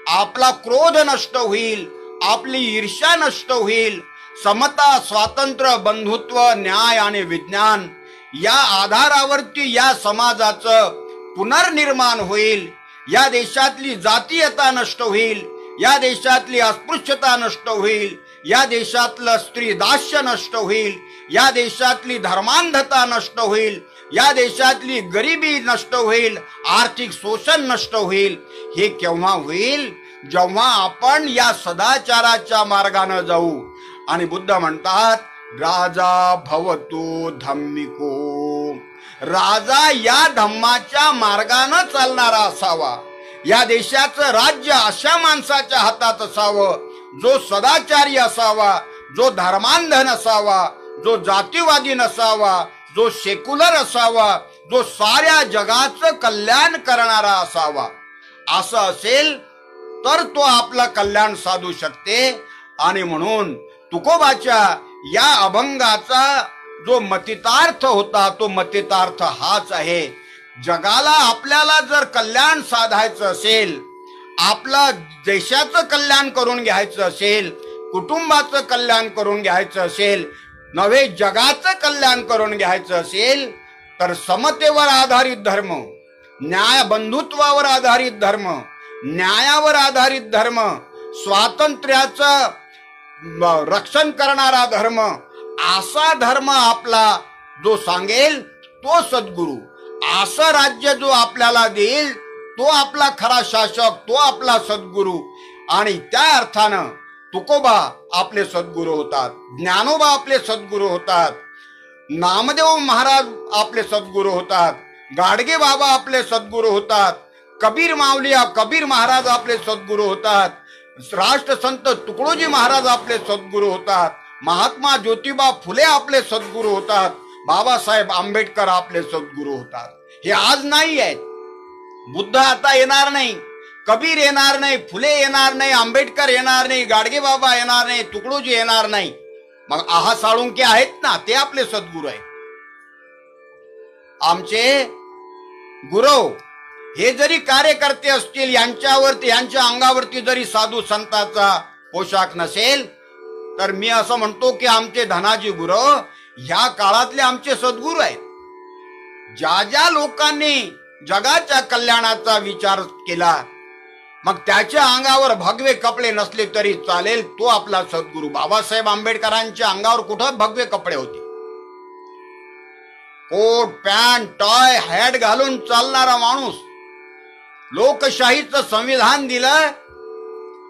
आपला क्रोध नष्ट होईल, आपली ईर्ष्या नष्ट होईल, समता स्वातंत्र्य बंधुत्व न्याय आणि विज्ञान या आधारावरती या समाजाचं पुनर्निर्माण होईल, या देशातली जातीयता नष्ट होईल, या देशातली अस्पृश्यता नष्ट होईल, या देशातलं स्त्री दास्य नष्ट होईल, या देशातली धर्मांधता नष्ट होईल, या देशातली गरिबी नष्ट होईल, आर्थिक शोषण नष्ट होईल. हे केव्हा होईल? जेव्हा आपण या सदाचाराच्या मार्गाने जाऊ. आणि बुद्ध म्हणतात, राजा भवतु धम्मिको, राजा या धम्माच्या मार्गाने चालणारा असावा. या देशाचं राज्य अशा माणसाच्या हातात असावं जो सदाचारी असावा, जो धर्मांध नसावा, जो जातीवादी नसावा, जो सेक्युलर असावा, जो साऱ्या जगाचं कल्याण करणारा असावा. असं असेल तर तो आपलं कल्याण साधू शकते. आणि म्हणून तुकोबाच्या या अभंगाचा जो मतितार्थ होता, तो मतितार्थ हाच आहे, जगाला आपल्याला जर कल्याण साधायचं असेल, आपला देशाचं कल्याण करून घ्यायचं असेल, कुटुंबाचं कल्याण करून घ्यायचं असेल, नव्हे जगाचं कल्याण करून घ्यायचं असेल, तर समतेवर आधारित धर्म, न्याय बंधुत्वावर आधारित धर्म, न्यायावर आधारित धर्म, स्वातंत्र्याचं रक्षण करणारा धर्म, असा धर्म आपला जो सांगेल तो सद्गुरू, असं राज्य जो आपल्याला देईल तो आपला खरा शासक, तो आपला सद्गुरू. आणि त्या अर्थानं तुकोबा आपले सद्गुरू होतात, ज्ञानोबा आपले सद्गुरू होतात, नामदेव महाराज आपले सद्गुरू होतात, गाडगे बाबा आपले सद्गुरू होतात, कबीर माऊली कबीर महाराज आपले सद्गुरू होतात, राष्ट्रसंत तुकडोजी महाराज आपले सद्गुरू होतात, महात्मा ज्योतिबा फुले आपले सद्गुरू होतात, बाबासाहेब आंबेडकर आपले सद्गुरू होतात. हे आज नाही आहेत. बुद्ध आता येणार नाही, कबीर येणार नाही, फुले येणार नाही, आंबेडकर येणार नाही, गाडगे बाबा येणार नाही, तुकडोजी येणार नाही. मग आहा साळुंके आहेत ना, ते आपले सद्गुरू आहेत. आमचे गुरु हे जरी कार्यकर्ते असतील, यांच्या अंगावरती जरी साधू संतांचा पोशाख नसेल, तर मी असं म्हणतो की आमचे धनाजी गुरु ह्या काळातले आमचे सद्गुरू आहेत. ज्या ज्या लोकांनी जगाच्या कल्याणाचा विचार केला, मग त्याच्या अंगावर भगवे कपडे नसले तरी चालेल, तो आपला सद्गुरू. बाबासाहेब आंबेडकरांच्या अंगावर कुठं भगवे कपडे होते? कोट पॅन्ट टाय हॅट घालून चालणारा माणूस, लोकशाहीचं संविधान दिलं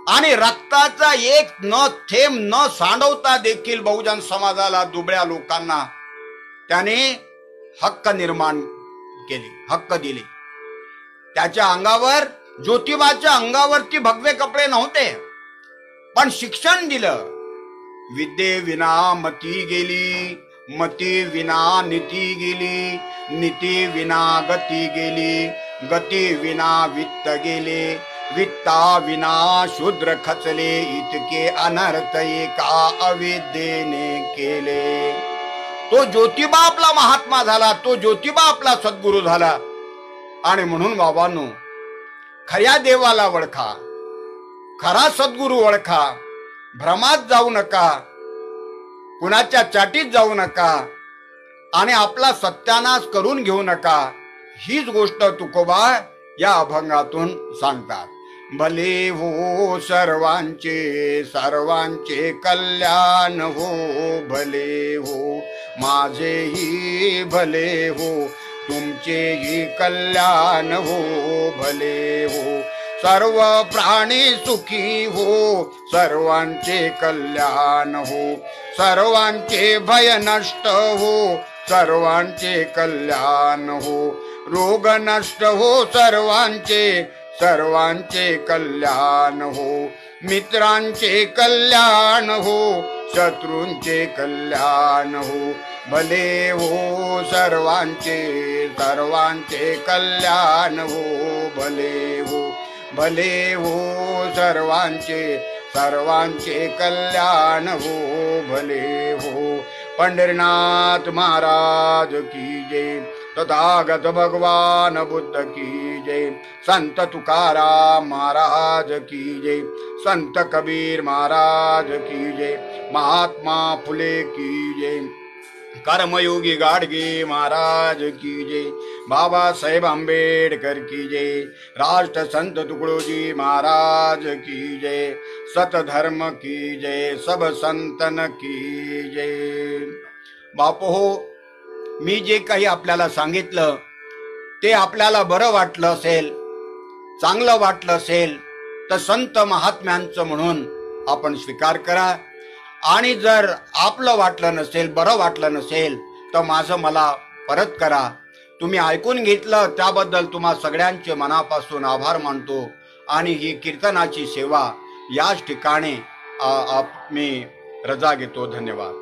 आणि रक्ताचा एक न थेंब न सांडवता देखील बहुजन समाजाला, दुबळ्या लोकांना त्याने हक्क निर्माण केले, हक्क दिले. त्याच्या अंगावर, ज्योतिबाच्या अंगावरती भगवे कपडे नव्हते, पण शिक्षण दिलं. विद्ये विना मती गेली, मती विना नीती गेली, नीती विना गती गेली, गती विना वित्त गेले, वित्ता विना शूद्र खचले, इतके अनर्थ एका अविद्येने केले. तो ज्योतिबा आपला महात्मा झाला, तो ज्योतिबा आपला सद्गुरू झाला. आणि म्हणून बाबांनो, खऱ्या देवाला ओळखा, खरा सद्गुरू ओळखा, भ्रमात जाऊ नका, कुणाच्या चाटीत जाऊ नका आणि आपला सत्यानाश करून घेऊ नका. हीच गोष्ट तुकोबा या अभंगातून सांगतात. भले हो सर्वांचे, सर्वांचे कल्याण हो, भले हो माझेही भले हो, तुमचेही कल्याण हो, भले हो सर्व प्राणी सुखी हो, सर्वांचे कल्याण हो, सर्वांचे भय नष्ट हो, सर्वांचे कल्याण हो, रोग नष्ट हो सर्वांचे, सर्वांचे कल्याण हो, मित्रांचे कल्याण हो, शत्रूंचे कल्याण हो, भले हो सर्वांचे, सर्वांचे कल्याण हो, भले हो, भले हो सर्वांचे, सर्वांचे कल्याण हो, भले हो. पंढरीनाथ महाराज की जय, तथागत भगवान बुद्ध की जय, संत तुकाराम महाराज की जय, संत कबीर महाराज की जय, महात्मा फुले की जय, कर्मयोगी गाडगे महाराज की जय, बाबासाहेब आंबेडकर की जय, राष्ट्र संत तुकडोजी महाराज की जय, सतधर्म की जय, सब संतन की जय. बापू हो, मी जे काही आपल्याला सांगितलं ते आपल्याला बरं वाटलं असेल, चांगलं वाटलं असेल तर संत महात्म्यांचं म्हणून आपण स्वीकार करा. आणि जर आपलं वाटलं नसेल, बरं वाटलं नसेल तर माझं मला परत करा. तुम्ही ऐकून घेतलं त्याबद्दल तुम्हा सगळ्यांचे मनापासून आभार मानतो. आणि ही कीर्तनाची सेवा याच ठिकाणी मी रजा घेतो. धन्यवाद.